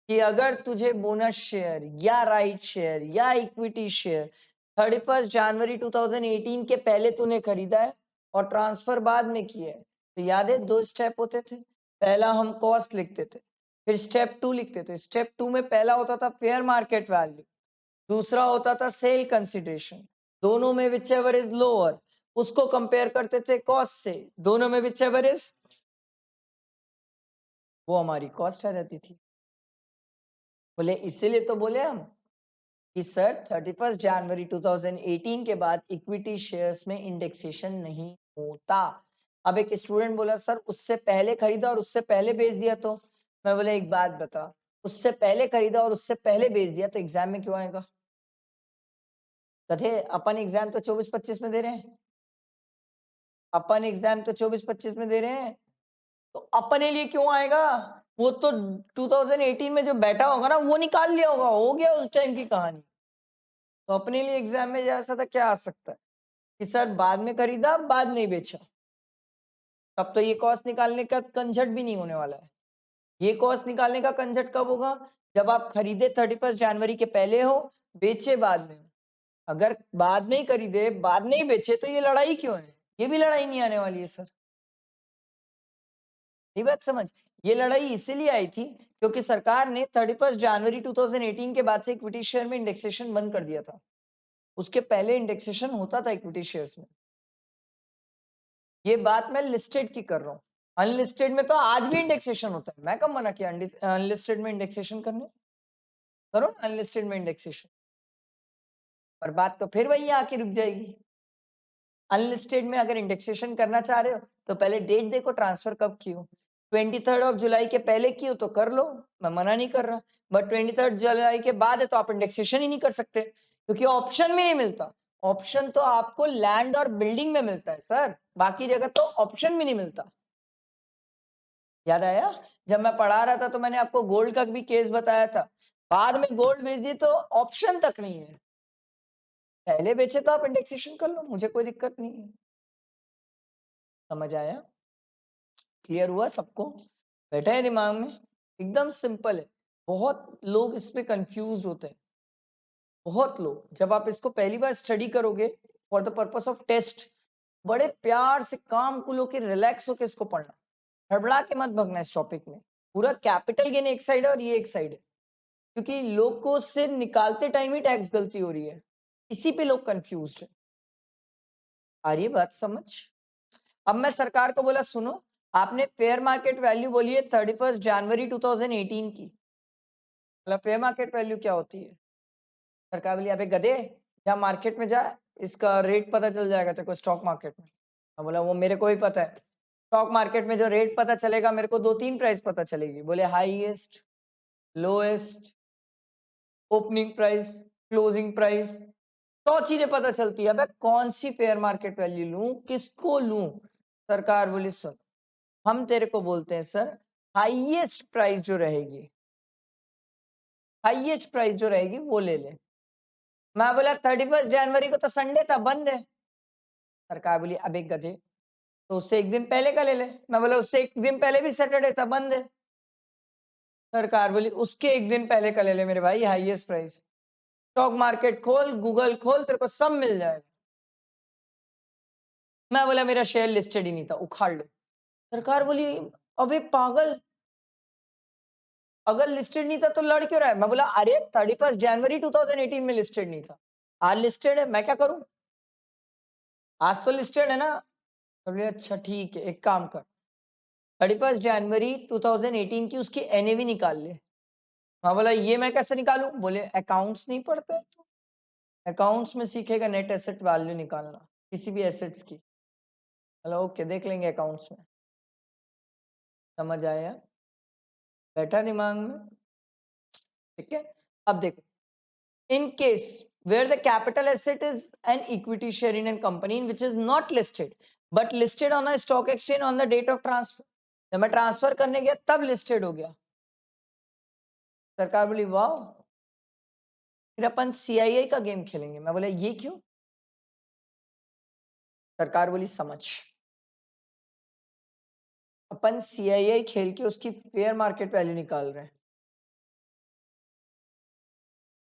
कि अगर तुझे बोनस शेयर या राइट शेयर या इक्विटी शेयर 31 जनवरी 2018 के पहले तूने खरीदा है और ट्रांसफर बाद में किया है, तो याद है 2 स्टेप होते थे। पहला हम कॉस्ट लिखते थे, फिर स्टेप 2 लिखते थे। स्टेप 2 में पहला होता था फेयर मार्केट वैल्यू, दूसरा होता था सेल कंसिडरेशन। दोनों में विच एवर इज लोअर उसको कंपेयर करते थे कॉस्ट से, दोनों में विच एवर इज, वो हमारी कॉस्ट आ जाती थी। बोले इसीलिए तो बोले हम कि सर 31 जनवरी 2018 के बाद इक्विटी शेयर्स में इंडेक्सेशन नहीं होता। अब एक स्टूडेंट बोला सर उससे पहले खरीदा और उससे पहले बेच दिया, तो मैं बोला एक बात बता, उससे पहले खरीदा और उससे पहले बेच दिया तो एग्जाम में क्यों आएगा? कथे अपन एग्जाम तो 24-25 में दे रहे हैं, अपन एग्जाम तो 24-25 में दे रहे हैं, तो अपने लिए क्यों आएगा? वो तो 2018 में जो बैठा होगा ना वो निकाल लिया होगा, हो गया उस टाइम की कहानी। तो अपने लिए एग्जाम में जैसा था क्या आ सकता है कि सर बाद में खरीदा बाद नहीं बेचा, तब तो ये कॉस्ट निकालने का कंजट भी नहीं होने वाला है। ये कॉस्ट निकालने का कंजट कब होगा? जब आप खरीदे 31 जनवरी के पहले हो, बेचे बाद में। अगर बाद में ही खरीदे बाद में ही बेचे तो ये लड़ाई क्यों है? ये भी लड़ाई नहीं आने वाली है सर। ये बात समझ, ये लड़ाई इसीलिए आई थी क्योंकि सरकार ने 31 जनवरी 2018 के बाद से इक्विटी शेयर में इंडेक्सेशन बंद कर दिया था। उसके पहले इंडेक्सेशन होता था इक्विटी शेयर्स में। ये बात मैं लिस्टेड की कर रहा हूँ। अनलिस्टेड में तो आज भी इंडेक्सेशन होता है। मैं कब मना किया अनलिस्टेड में इंडेक्सेशन करने? करो ना अनलिस्टेड में इंडेक्सेशन, पर बात तो फिर वही आके रुक जाएगी। अनलिस्टेड में अगर इंडेक्सेशन करना चाह रहे हो तो पहले डेट देखो ट्रांसफर कब की हो। 23 जुलाई के पहले की हो तो कर लो, मैं मना नहीं कर रहा। बट 23 जुलाई के बाद है तो आप इंडेक्सेशन ही नहीं कर सकते क्योंकि ऑप्शन में नहीं मिलता। ऑप्शन तो आपको लैंड और बिल्डिंग में मिलता है सर, बाकी जगह तो ऑप्शन में नहीं मिलता। याद आया? जब मैं पढ़ा रहा था तो मैंने आपको गोल्ड का भी केस बताया था। बाद में गोल्ड बेच दिए तो ऑप्शन तक नहीं है, पहले बेचे तो आप इंडेक्सेशन कर लो, मुझे कोई दिक्कत नहीं है। समझ आया? क्लियर हुआ सबको? बैठा है दिमाग में? एकदम सिंपल है। बहुत लोग इस पे कंफ्यूज होते हैं, बहुत लोग। जब आप इसको पहली बार स्टडी करोगे for the purpose of test, बड़े प्यार से काम को लो के रिलैक्स होकर इसको पढ़ना, हड़बड़ा के मत भगना इस टॉपिक में। पूरा कैपिटल गेन एक साइड है और ये एक साइड है, क्योंकि लोग को से निकालते टाइम ही टैक्स गलती हो रही है, इसी पे लोग कंफ्यूज है। आ रही है बात समझ? अब मैं सरकार को बोला सुनो, आपने फेयर मार्केट वैल्यू बोली है 31 जनवरी 2018 की, मतलब फेयर मार्केट वैल्यू क्या होती है? सरकार बोली अबे गधे, जा मार्केट में जा, इसका रेट पता चल जाएगा तेरे को स्टॉक मार्केट में। मैं बोला वो मेरे को ही पता है, स्टॉक मार्केट में जो रेट पता चलेगा मेरे को 2-3 प्राइस पता चलेगी। बोले highest, lowest, opening price, closing price, 100 चीजें पता चलती है। अबे कौन सी फेयर मार्केट वैल्यू लूं, किसको लूं? सरकार बोली सुन, हम तेरे को बोलते हैं सर, हाईएस्ट प्राइस जो रहेगी, हाईएस्ट प्राइस जो रहेगी वो ले ले। मैं बोला 31 जनवरी को तो संडे था, बंद है। सरकार बोली अब एक गधे, तो उससे एक दिन पहले का ले ले। मैं बोला उससे एक दिन पहले भी सैटरडे था, बंद है। सरकार बोली उसके एक दिन पहले का ले ले मेरे भाई, हाईएस्ट प्राइस। स्टॉक मार्केट खोल, गूगल खोल, तेरे को सब मिल जाएगा। मैं बोला मेरा शेयर लिस्टेड ही नहीं था, उखाड़ लो। सरकार बोली अबे पागल, अगर लिस्टेड नहीं था तो लड़ क्यों रहा है? मैं बोला अरे 31 जनवरी 2018 में लिस्टेड नहीं था, आज लिस्टेड है, मैं क्या करूं? आज तो लिस्टेड है ना। बोले अच्छा ठीक है, एक काम कर, 31 जनवरी 2018 की उसकी एनएवी निकाल ले। मैं बोला ये मैं कैसे निकालूं? बोले अकाउंट्स नहीं पढ़ता है तू, अकाउंट्स में सीखेगा नेट एसेट वैल्यू निकालना किसी भी एसेट्स की। बोला ओके देख लेंगे अकाउंट्स में। समझ आया? बैठा दिमाग में? ठीक है। अब देखो, in case where the capital asset is an equity share in a company which is not listed but listed on a stock exchange on the date of transfer, जब मैं ट्रांसफर करने गया तब लिस्टेड हो गया। सरकार बोली वाह, फिर अपन सीआईआई का गेम खेलेंगे। मैं बोला ये क्यों? सरकार बोली समझ, अपन सीआईआई खेल के उसकी फेयर मार्केट वैल्यू निकाल रहे हैं।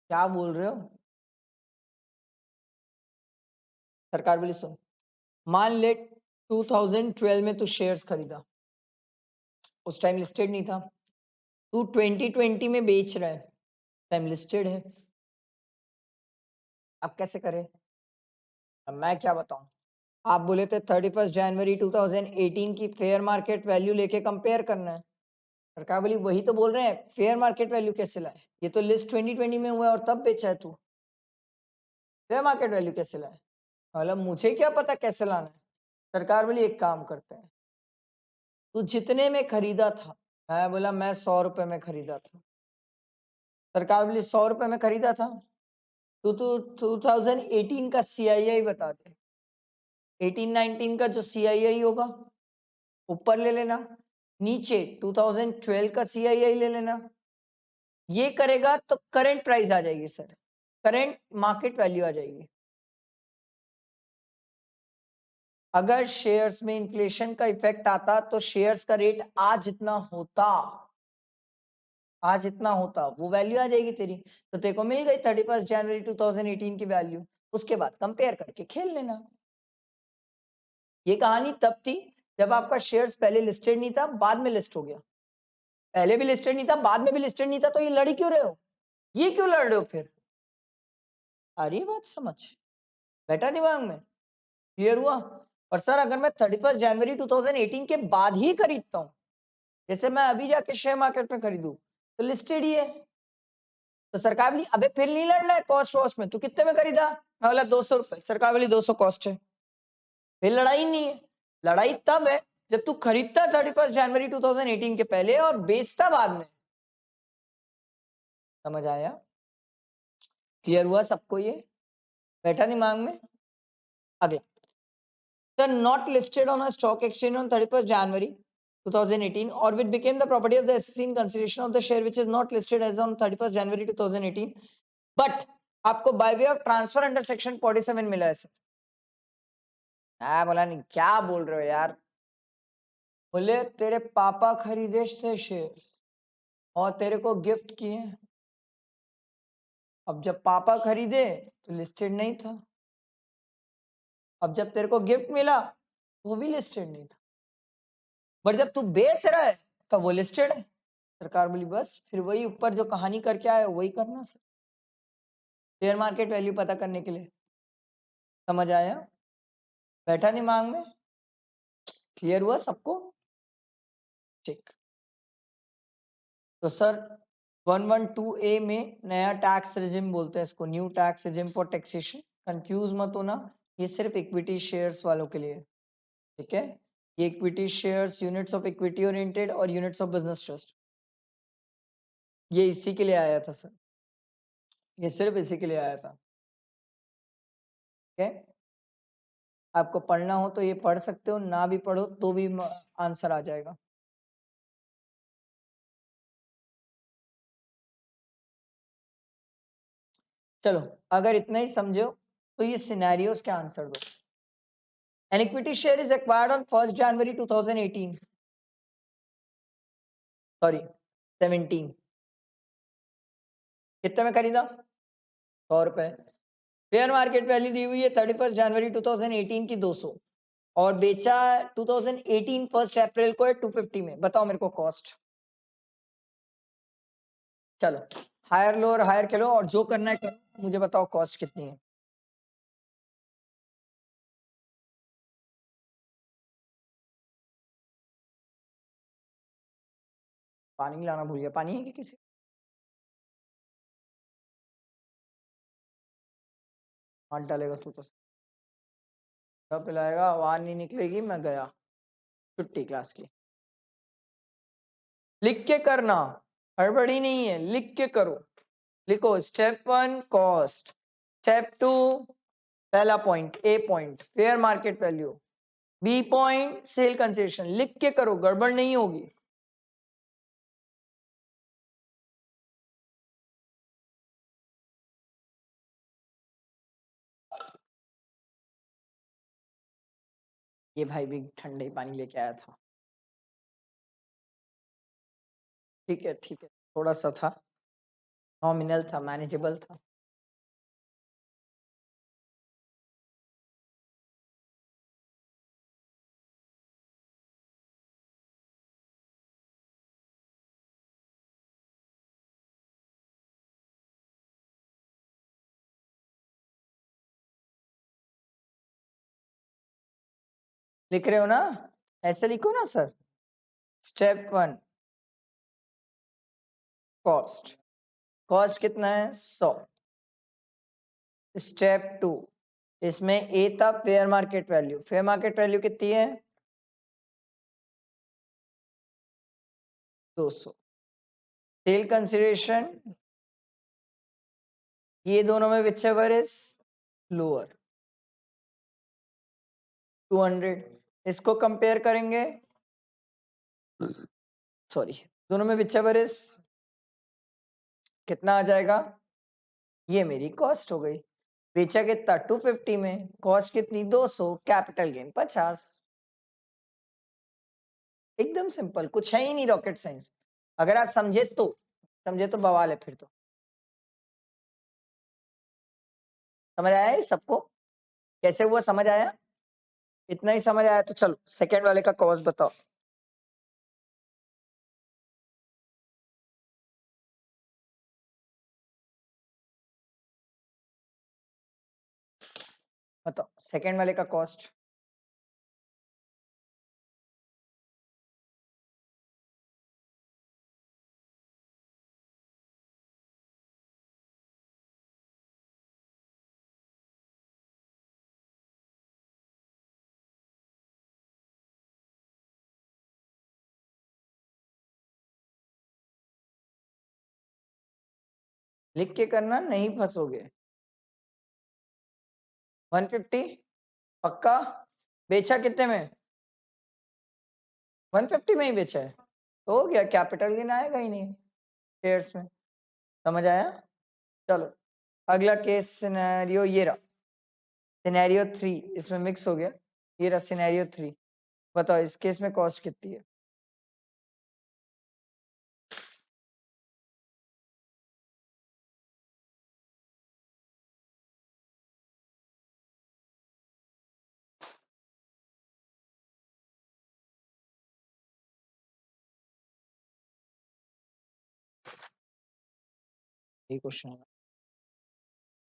क्या बोल रहे हो? सरकार बोली सुन, मान ले 2012 में तू शेयर्स खरीदा, उस टाइम लिस्टेड नहीं था, तू 2020 में बेच रहा है, टाइम लिस्टेड है। अब कैसे करें? अब मैं क्या बताऊं? आप बोले थे 31 जनवरी 2018 की फेयर मार्केट वैल्यू लेके कंपेयर करना है, सरकार बोली वही तो बोल रहे हैं, फेयर मार्केट वैल्यू कैसे लाए? ये तो लिस्ट 2020 में हुआ है और तब बेचा है तू, फेयर मार्केट वैल्यू कैसे लाए? मतलब मुझे क्या पता कैसे लाना है? सरकार बोली एक काम करते हैं, तू जितने में खरीदा था, मैं बोला मैं 100 रुपए में खरीदा था। सरकार बोली 100 रुपए में खरीदा था, तो 2018 का CII बता दे। 18-19 का जो CII होगा ऊपर ले लेना, नीचे 2012 का CII ले लेना। ये करेगा तो करंट प्राइस आ जाएगी सर, करंट मार्केट वैल्यू आ जाएगी। अगर शेयर्स में इन्फ्लेशन का इफेक्ट आता तो शेयर्स का रेट आज इतना होता, आज इतना होता, वो वैल्यू आ जाएगी तेरी। तो तेरे को मिल गई 31 जनवरी 2018 की वैल्यू, उसके बाद कंपेयर करके खेल लेना। ये कहानी तब थी जब आपका शेयर्स पहले लिस्टेड नहीं था, बाद में लिस्ट हो गया। पहले भी लिस्टेड नहीं था, बाद में भी लिस्टेड नहीं था, तो ये लड़ी क्यों रहे हो? ये क्यों लड़ रहे हो फिर? आ रही है बात समझ? बैठा दिमाग में? क्लियर हुआ? और सर अगर मैं 31 जनवरी 2018 के बाद ही खरीदता हूँ, जैसे मैं अभी जाके शेयर मार्केट में खरीदूं, तो लिस्टेड ही है। तो सरकार बोली अबे फिर नहीं लड़ना है कॉस्ट वॉस्ट में, तू कितने में खरीदा? मैं बोला 200 रुपए। सरकार बोली 200 कॉस्ट है, फिर लड़ाई नहीं है। लड़ाई तब है जब तू खरीदता 31 जनवरी 2018 के पहले और बेचता बाद में। समझ आया? क्लियर हुआ सबको? ये बैठा दिमाग में? अगला, sir not listed on a stock exchange on 31 January 2018 or which became the property of the SEC in consideration of the share which is not listed as on 31st January 2018 but आपको by way of transfer under section 47 मिला है sir. बोला नहीं, क्या बोल रहे हो यार? बोले तेरे पापा खरीदे थे शेयर्स और तेरे को गिफ्ट किए। अब जब पापा खरीदे तो लिस्टेड नहीं था, अब जब तेरे को गिफ्ट मिला वो भी लिस्टेड नहीं था, बट जब तू बेच रहा है तो वो लिस्टेड है। सरकार बोली बस फिर वही ऊपर जो कहानी करके आए वही करना सर, शेयर मार्केट वैल्यू पता करने के लिए। समझ आया? बैठा दिमाग में? क्लियर हुआ सबको? ठीक। तो सर 112A में नया टैक्स रिजिम बोलते हैं इसको, new tax regime for taxation. Confuse मत होना, ये सिर्फ इक्विटी शेयर्स वालों के लिए, ठीक है? ये equity shares, units of equity oriented और यूनिट्स ऑफ बिजनेस ट्रस्ट, ये इसी के लिए आया था सर, ये सिर्फ इसी के लिए आया था। ठीक है? आपको पढ़ना हो तो ये पढ़ सकते हो, ना भी पढ़ो तो भी आंसर आ जाएगा। चलो अगर इतना ही समझो तो ये सिनेरियोस के आंसर दो। An equity share is acquired on 1st January 2018, sorry 17। कितने में खरीदा? 100 रुपए। फेयर मार्केट वैल्यू दी हुई है 31 जनवरी 2018 की 200 और बेचा 2018 1 अप्रैल को है 250 में। बताओ मेरे को कॉस्ट। चलो हायर लो और हायर करो और जो करना है करो, मुझे बताओ कॉस्ट कितनी है। पानी लाना भूल गया, पानी है कि किसी? हाथ डालेगा तू तो सब पिलाएगा, आवाज नहीं निकलेगी, मैं गया छुट्टी क्लास की। लिख के करना, हड़बड़ी नहीं है, लिख के करो। लिखो स्टेप 1 कॉस्ट, स्टेप 2 पहला point, A point fair market value, B point sale consideration. लिख के करो, गड़बड़ नहीं होगी। ये भाई भी ठंडे पानी लेके आया था। ठीक है ठीक है, थोड़ा सा था, नॉमिनल था, मैनेजेबल था। लिख रहे हो ना? ऐसे लिखो ना सर। स्टेप 1 कॉस्ट, कॉस्ट कितना है 100। स्टेप 2, इसमें ए था fair market value, fair market value कितनी है 200। सेल कंसिडरेशन, ये दोनों में विच एवर इज लोअर 200। इसको कंपेयर करेंगे, सॉरी, दोनों में विच एवर इज कितना आ जाएगा, ये मेरी कॉस्ट हो गई। बेचा कितना 250 में, कॉस्ट कितनी 200, कैपिटल गेन 50। एकदम सिंपल, कुछ है ही नहीं रॉकेट साइंस। अगर आप समझे तो बवाल है फिर तो। समझ आया है सबको कैसे हुआ, समझ आया? इतना ही समझ आया तो चलो सेकेंड वाले का कॉस्ट बताओ। बताओ सेकेंड वाले का कॉस्ट। लिख के करना, नहीं फंसोगे। 150 पक्का? बेचा कितने में? 150 में ही बेचा है तो हो गया, कैपिटल गेन आएगा ही नहीं शेयर्स में। समझ आया? चलो अगला केस सिनेरियो ये रहा, सिनेरियो 3, इसमें मिक्स हो गया। ये रहा सिनेरियो 3। बताओ इस केस में कॉस्ट कितनी है? ये क्वेश्चन है,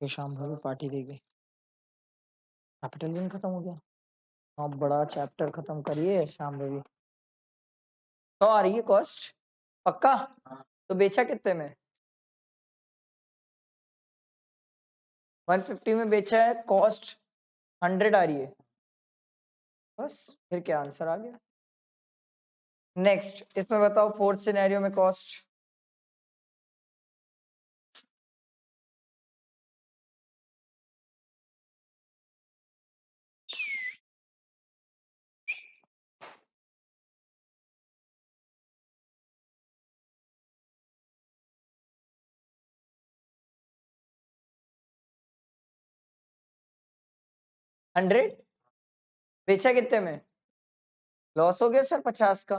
ये शाम भर पार्टी देगी। कैपिटल गेन खत्म हो गया, आप बड़ा चैप्टर खत्म करिए शाम रवि। तो आ रही है कॉस्ट पक्का? तो बेचा कितने में? 150 में बेचा है, कॉस्ट 100 आ रही है, बस फिर क्या आंसर आ गया। नेक्स्ट इसमें बताओ फोर्थ सिनेरियो में कॉस्ट। हंड्रेड, बेचा कितने में? लॉस हो गया सर 50 का।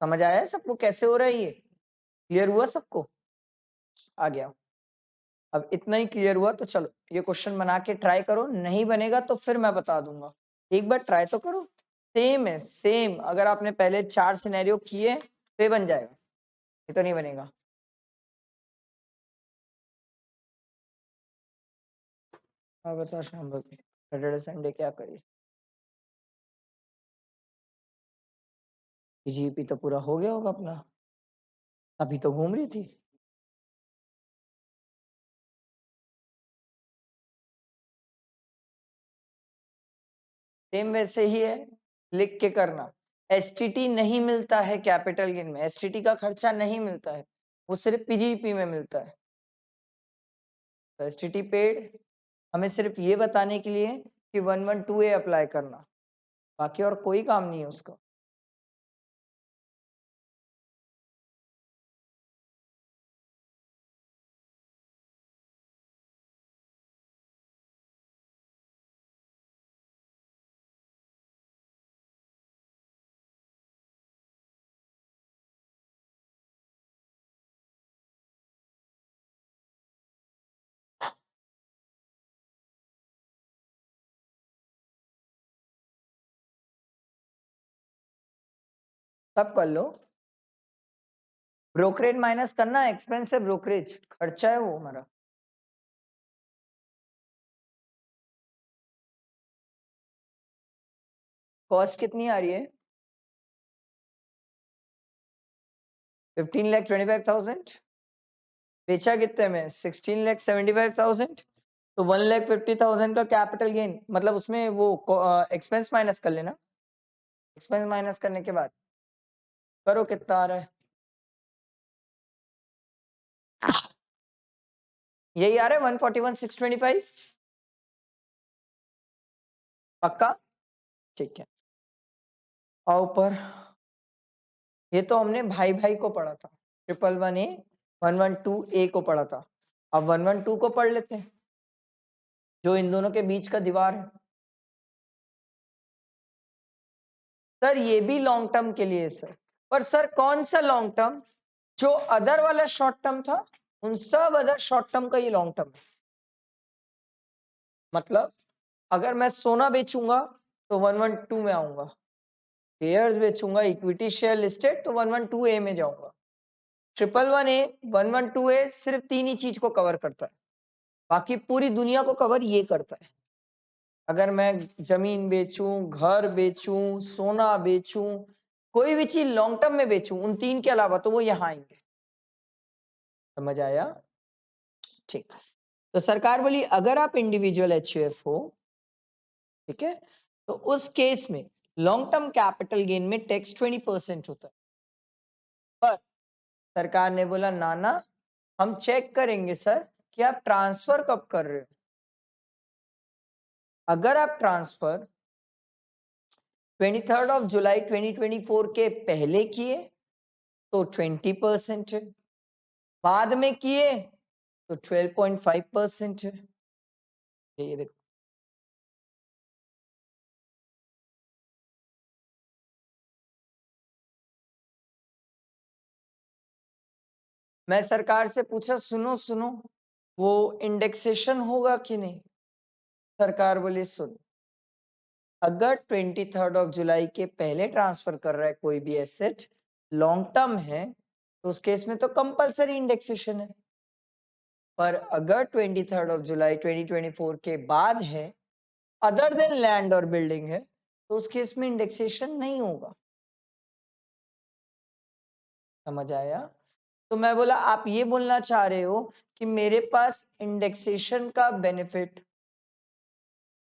समझ आया सबको कैसे हो रहा है ये? क्लियर हुआ सबको? आ गया। अब इतना ही क्लियर हुआ तो चलो ये क्वेश्चन बना के ट्राई करो, नहीं बनेगा तो फिर मैं बता दूंगा। एक बार ट्राई तो करो। सेम है सेम, अगर आपने पहले 4 सिनेरियो किए तो ये बन जाएगा, ये तो नहीं बनेगा। हाँ बता शाम भर सैटरडे संडे क्या करिए? जीपी तो पूरा हो गया होगा अपना, अभी तो घूम रही थी। सेम वैसे ही है, लिख के करना। एसटीटी नहीं मिलता है कैपिटल गेन में, एसटीटी का खर्चा नहीं मिलता है, वो सिर्फ पीजीपी में मिलता है। तो एसटीटी पेड हमें सिर्फ ये बताने के लिए कि 112A अप्लाई करना, बाकी और कोई काम नहीं है उसका। सब कर लो, ब्रोकरेज माइनस करना, एक्सपेंस है ब्रोकरेज, खर्चा है वो हमारा। कॉस्ट कितनी आ रही है? 15,25,000 बेचा कितने में 16,75,000 तो 1,50,000 का कैपिटल गेन मतलब उसमें वो एक्सपेंस माइनस कर लेना एक्सपेंस माइनस करने के बाद करो कितना आ रहा है यही आ रहा है 141,625 पक्का ठीक है और ऊपर ये तो हमने भाई भाई को पढ़ा था 111A 112A को पढ़ा था अब 112 को पढ़ लेते हैं जो इन दोनों के बीच का दीवार है सर ये भी लॉन्ग टर्म के लिए सर पर सर कौन सा लॉन्ग टर्म जो अदर वाला शॉर्ट टर्म था उन सब अदर शॉर्ट टर्म का ये लॉन्ग टर्म है मतलब अगर मैं सोना बेचूंगा तो 112 में आऊंगा शेयर्स बेचूंगा इक्विटी शेयर लिस्टेड तो 112A में जाऊंगा 111A 112A सिर्फ तीन ही चीज को कवर करता है बाकी पूरी दुनिया को कवर ये करता है अगर मैं जमीन बेचूं घर बेचूं सोना बेचूं कोई भी चीज लॉन्ग टर्म में बेचूं उन तीन के अलावा तो वो यहाँ आएंगे समझ आया ठीक तो सरकार बोली अगर आप इंडिविजुअल एचयूएफ हो ठीक है तो उस केस में लॉन्ग टर्म कैपिटल गेन में टैक्स 20% होता है पर सरकार ने बोला ना हम चेक करेंगे सर कि आप ट्रांसफर कब कर रहे हो अगर आप ट्रांसफर 23 जुलाई 2024 के पहले किए तो 20% है बाद में किए तो 12.5% है ये देखो मैं सरकार से पूछा सुनो सुनो वो इंडेक्सेशन होगा कि नहीं सरकार बोली सुन अगर 23 जुलाई के पहले ट्रांसफर कर रहा है कोई भी एसेट लॉन्ग टर्म है तो उस केस में तो कंपलसरी इंडेक्सेशन है पर अगर 23 जुलाई 2024 के बाद है अदर देन लैंड और बिल्डिंग है तो उस केस में इंडेक्सेशन नहीं होगा समझ आया तो मैं बोला आप ये बोलना चाह रहे हो कि मेरे पास इंडेक्सेशन का बेनिफिट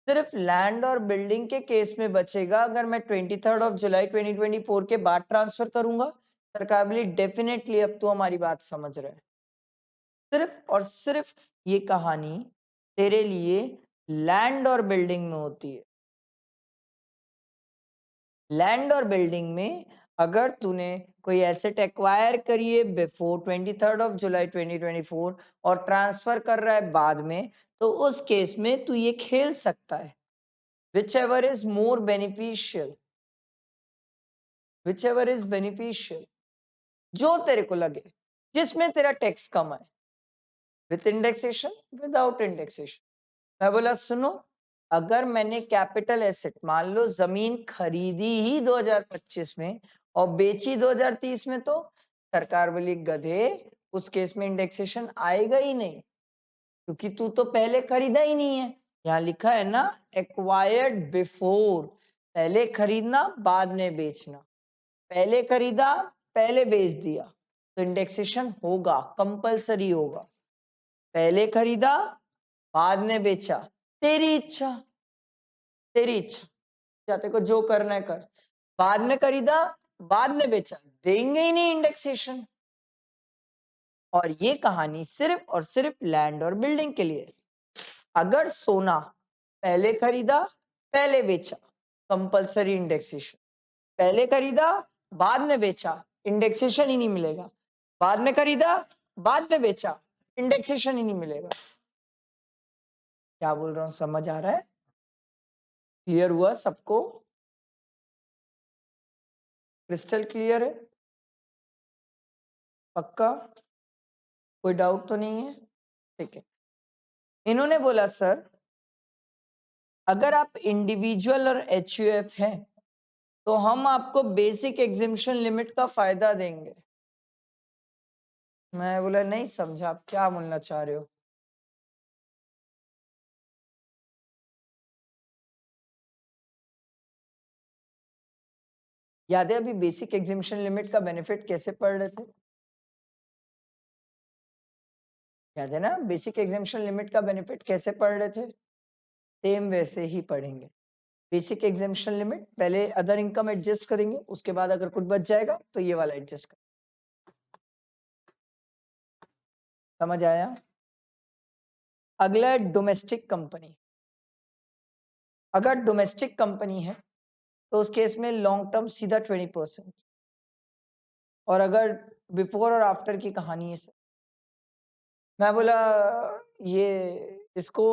सिर्फ लैंड और बिल्डिंग के केस में बचेगा अगर मैं 23 जुलाई 2024 के बाद ट्रांसफर करूंगा सरकार बोली डेफिनेटली अब तो हमारी बात समझ रहे हैं सिर्फ और सिर्फ ये कहानी तेरे लिए लैंड और बिल्डिंग में होती है लैंड और बिल्डिंग में अगर तूने कोई एसेट एक्वायर करी है बिफोर 23 जुलाई 2024 और ट्रांसफर कर रहा है बाद में तो उस केस में तू ये खेल सकता है whichever is more beneficial जो तेरे को लगे जिसमें तेरा टैक्स कम आए विथ इंडेक्सेशन विदाउट इंडेक्सेशन मैं बोला सुनो अगर मैंने कैपिटल एसेट मान लो जमीन खरीदी ही 2025 में और बेची 2030 में तो सरकार बोली गधे उस केस में इंडेक्सेशन आएगा ही नहीं क्योंकि तू तो पहले खरीदा ही नहीं है यहाँ लिखा है ना एक्वायर्ड बिफोर पहले खरीदना बाद में बेचना पहले खरीदा पहले बेच दिया तो इंडेक्सेशन होगा कंपलसरी होगा पहले खरीदा बाद में बेचा तेरी इच्छा जाते को जो करना है कर बाद में खरीदा बाद में बेचा देंगे ही नहीं इंडेक्सेशन और ये कहानी सिर्फ और सिर्फ लैंड और बिल्डिंग के लिए अगर सोना पहले खरीदा पहले बेचा कंपलसरी इंडेक्सेशन पहले खरीदा बाद में बेचा इंडेक्सेशन ही नहीं मिलेगा बाद में खरीदा बाद में बेचा इंडेक्सेशन ही नहीं मिलेगा क्या बोल रहा हूं समझ आ रहा है क्लियर हुआ सबको क्रिस्टल क्लियर है पक्का कोई डाउट तो नहीं है ठीक है इन्होंने बोला सर अगर आप इंडिविजुअल और एचयूएफ हैं तो हम आपको बेसिक एग्जिम्पशन लिमिट का फायदा देंगे मैं बोला नहीं समझा आप क्या बोलना चाह रहे हो याद है अभी बेसिक एग्जिम्पशन लिमिट का बेनिफिट कैसे पढ़ रहे थे याद है ना, बेसिक एग्जामिशन लिमिट का बेनिफिट कैसे पढ़ रहे थे, सेम वैसे ही पढ़ेंगे। बेसिक एग्जामिशन लिमिट पहले अदर इनकम एडजस्ट करेंगे, उसके बाद अगर कुछ बच जाएगा तो ये वाला एडजस्ट कर। समझ आया? अगला है डोमेस्टिक कंपनी। अगर डोमेस्टिक कंपनी है तो उस केस में लॉन्ग टर्म सीधा 20%, और अगर बिफोर और आफ्टर की कहानी है सर, मैं बोला ये इसको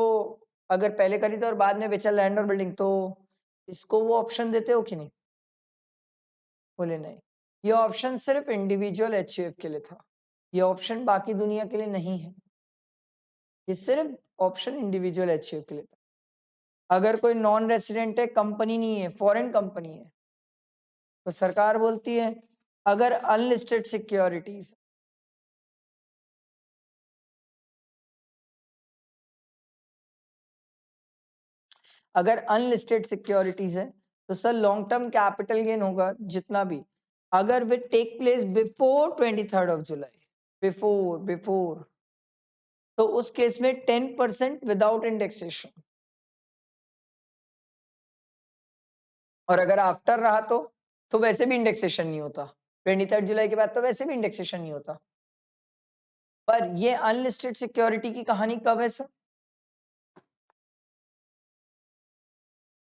अगर पहले खरीदा और बाद में बेचा लैंड और बिल्डिंग, तो इसको वो ऑप्शन देते हो कि नहीं? बोले नहीं, ये ऑप्शन सिर्फ इंडिविजुअल एचयूएफ के लिए था, ये ऑप्शन बाकी दुनिया के लिए नहीं है, ये सिर्फ ऑप्शन इंडिविजुअल एचयूएफ के लिए था। अगर कोई नॉन रेसिडेंट है, कंपनी नहीं है, फॉरेन कंपनी है, तो सरकार बोलती है अगर अनलिस्टेड सिक्योरिटीज, अगर अनलिस्टेड सिक्योरिटीज है तो sir long term capital gain होगा जितना भी, अगर will take place before 23rd of July, before, तो उस केस में 10% विदाउट इंडेक्सेशन, और अगर आफ्टर रहा तो वैसे भी इंडेक्सेशन नहीं होता, 23rd जुलाई के बाद तो वैसे भी इंडेक्सेशन नहीं होता। पर ये अनलिस्टेड सिक्योरिटी की कहानी कब है सर?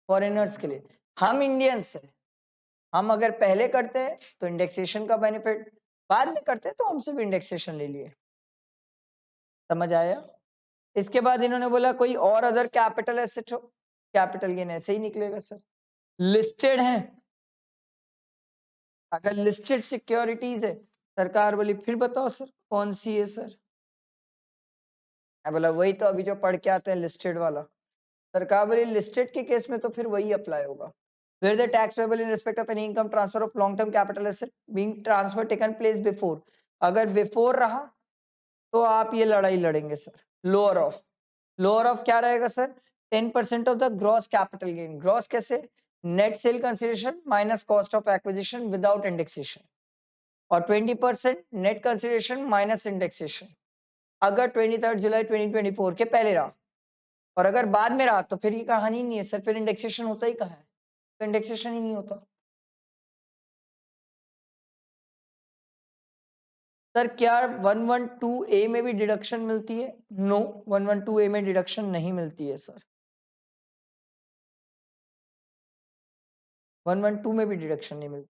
फॉरेनर्स के लिए। हम इंडियंस है, हम अगर पहले करते हैं तो इंडेक्सेशन का बेनिफिट, बाद में करते हैं तो हमसे भी इंडेक्सेशन ले लिए। समझ आया? इसके बाद इन्होंने बोला कोई और अदर कैपिटल एसेट हो, कैपिटल गेन ऐसे ही निकलेगा सर। लिस्टेड है, अगर लिस्टेड सिक्योरिटीज है, सरकार बोली फिर बताओ सर कौन सी है सर? मैं बोला वही तो अभी जो पढ़ के आते हैं लिस्टेड वाला। सरकार बोली लिस्टेड के केस में तो फिर वही अप्लाई होगा, where the tax payable in respect of any income transfer of long term capital asset being transfer taken place before, अगर बिफोर रहा तो आप ये लड़ाई लड़ेंगे sir. Lower of, lower of क्या रहेगा sir? 10% of the gross capital gain. Gross कैसे? Net sale consideration minus cost of acquisition without indexation, और 20% नेट कंसिडरेशन माइनस इंडेक्सेशन, अगर 23rd जुलाई 2024 के पहले रहा, और अगर बाद में रहा तो फिर ये कहानी नहीं है सर, फिर इंडेक्सेशन होता ही कहाँ है? तो इंडेक्सेशन ही नहीं होता सर। क्या 112 ए में भी डिडक्शन मिलती है? नो, 112 ए में डिडक्शन नहीं मिलती है सर, 112 में भी डिडक्शन नहीं मिलती।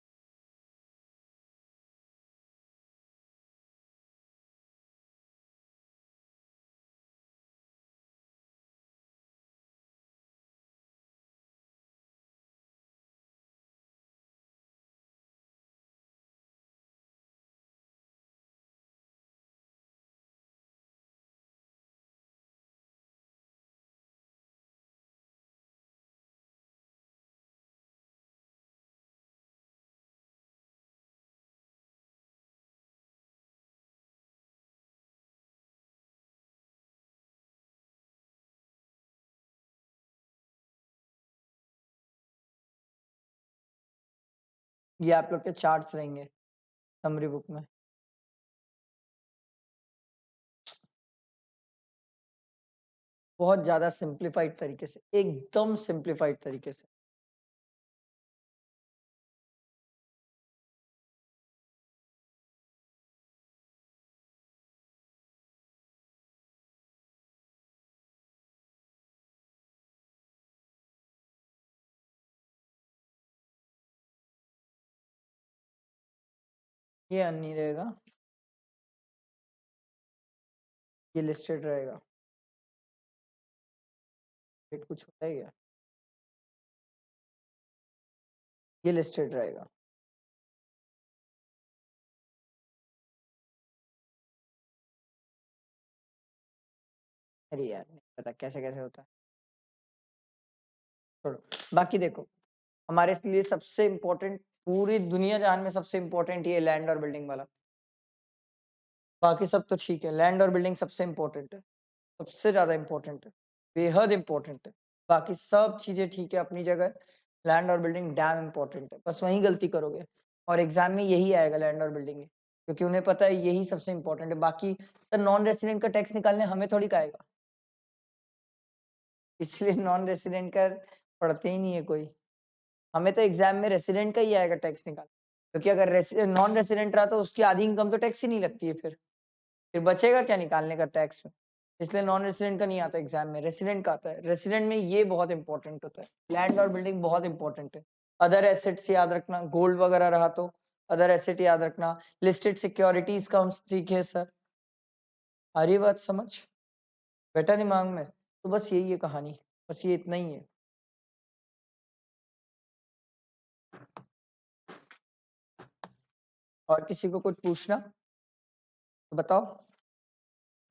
ये आप लोग के चार्ट्स रहेंगे समरी बुक में। बहुत ज्यादा सिंप्लीफाइड तरीके से, एकदम सिंप्लीफाइड तरीके से। ये अन नहीं रहेगा, ये लिस्टेड रहेगा। वेट कुछ होता है क्या? ये लिस्टेड रहेगा। अरे यार नहीं पता कैसे कैसे होता है, छोड़ो। बाकी देखो, हमारे लिए सबसे इम्पोर्टेंट, पूरी दुनिया जहान में सबसे इम्पोर्टेंट ये लैंड और बिल्डिंग वाला। बाकी सब तो ठीक है, लैंड और बिल्डिंग सबसे इम्पोर्टेंट है, सबसे ज्यादा इम्पोर्टेंट है, बेहद इम्पोर्टेंट है। बाकी सब चीजें ठीक है अपनी जगह, लैंड और बिल्डिंग डैम इम्पोर्टेंट है, बस वही गलती करोगे और एग्जाम में यही आएगा लैंड और बिल्डिंग। क्योंकि उन्हें पता है यही सबसे इंपॉर्टेंट है। बाकी सर नॉन रेसिडेंट का टैक्स निकालने हमें थोड़ी का आएगा, इसलिए नॉन रेसिडेंट का पढ़ते ही नहीं है कोई। हमें तो एग्जाम में रेसिडेंट का ही आएगा टैक्स निकाल, क्योंकि अगर नॉन रेसिडेंट रहा तो उसकी आधी इनकम तो टैक्स ही नहीं लगती है, फिर बचेगा क्या निकालने का टैक्स में। इसलिए नॉन रेसिडेंट का नहीं आता एग्जाम में, रेसिडेंट का आता है। रेसिडेंट में ये बहुत इंपॉर्टेंट होता है, लैंड और बिल्डिंग बहुत इंपॉर्टेंट है। अदर एसेट्स याद रखना, गोल्ड वगैरह रहा तो अदर एसेट याद रखना। लिस्टेड सिक्योरिटीज का हम सीखे सर, आ रही बात समझ, बैठा दिमाग में? तो बस यही है कहानी, बस ये इतना ही है। और किसी को कुछ पूछना तो बताओ,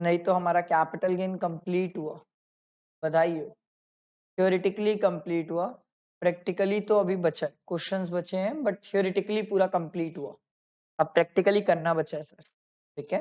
नहीं तो हमारा कैपिटल गेन कंप्लीट हुआ, बधाई हो। थ्योरेटिकली कंप्लीट हुआ, प्रैक्टिकली तो अभी बचा है, क्वेश्चंस बचे हैं, बट थ्योरेटिकली पूरा कंप्लीट हुआ। अब प्रैक्टिकली करना बचा है सर, ठीक है।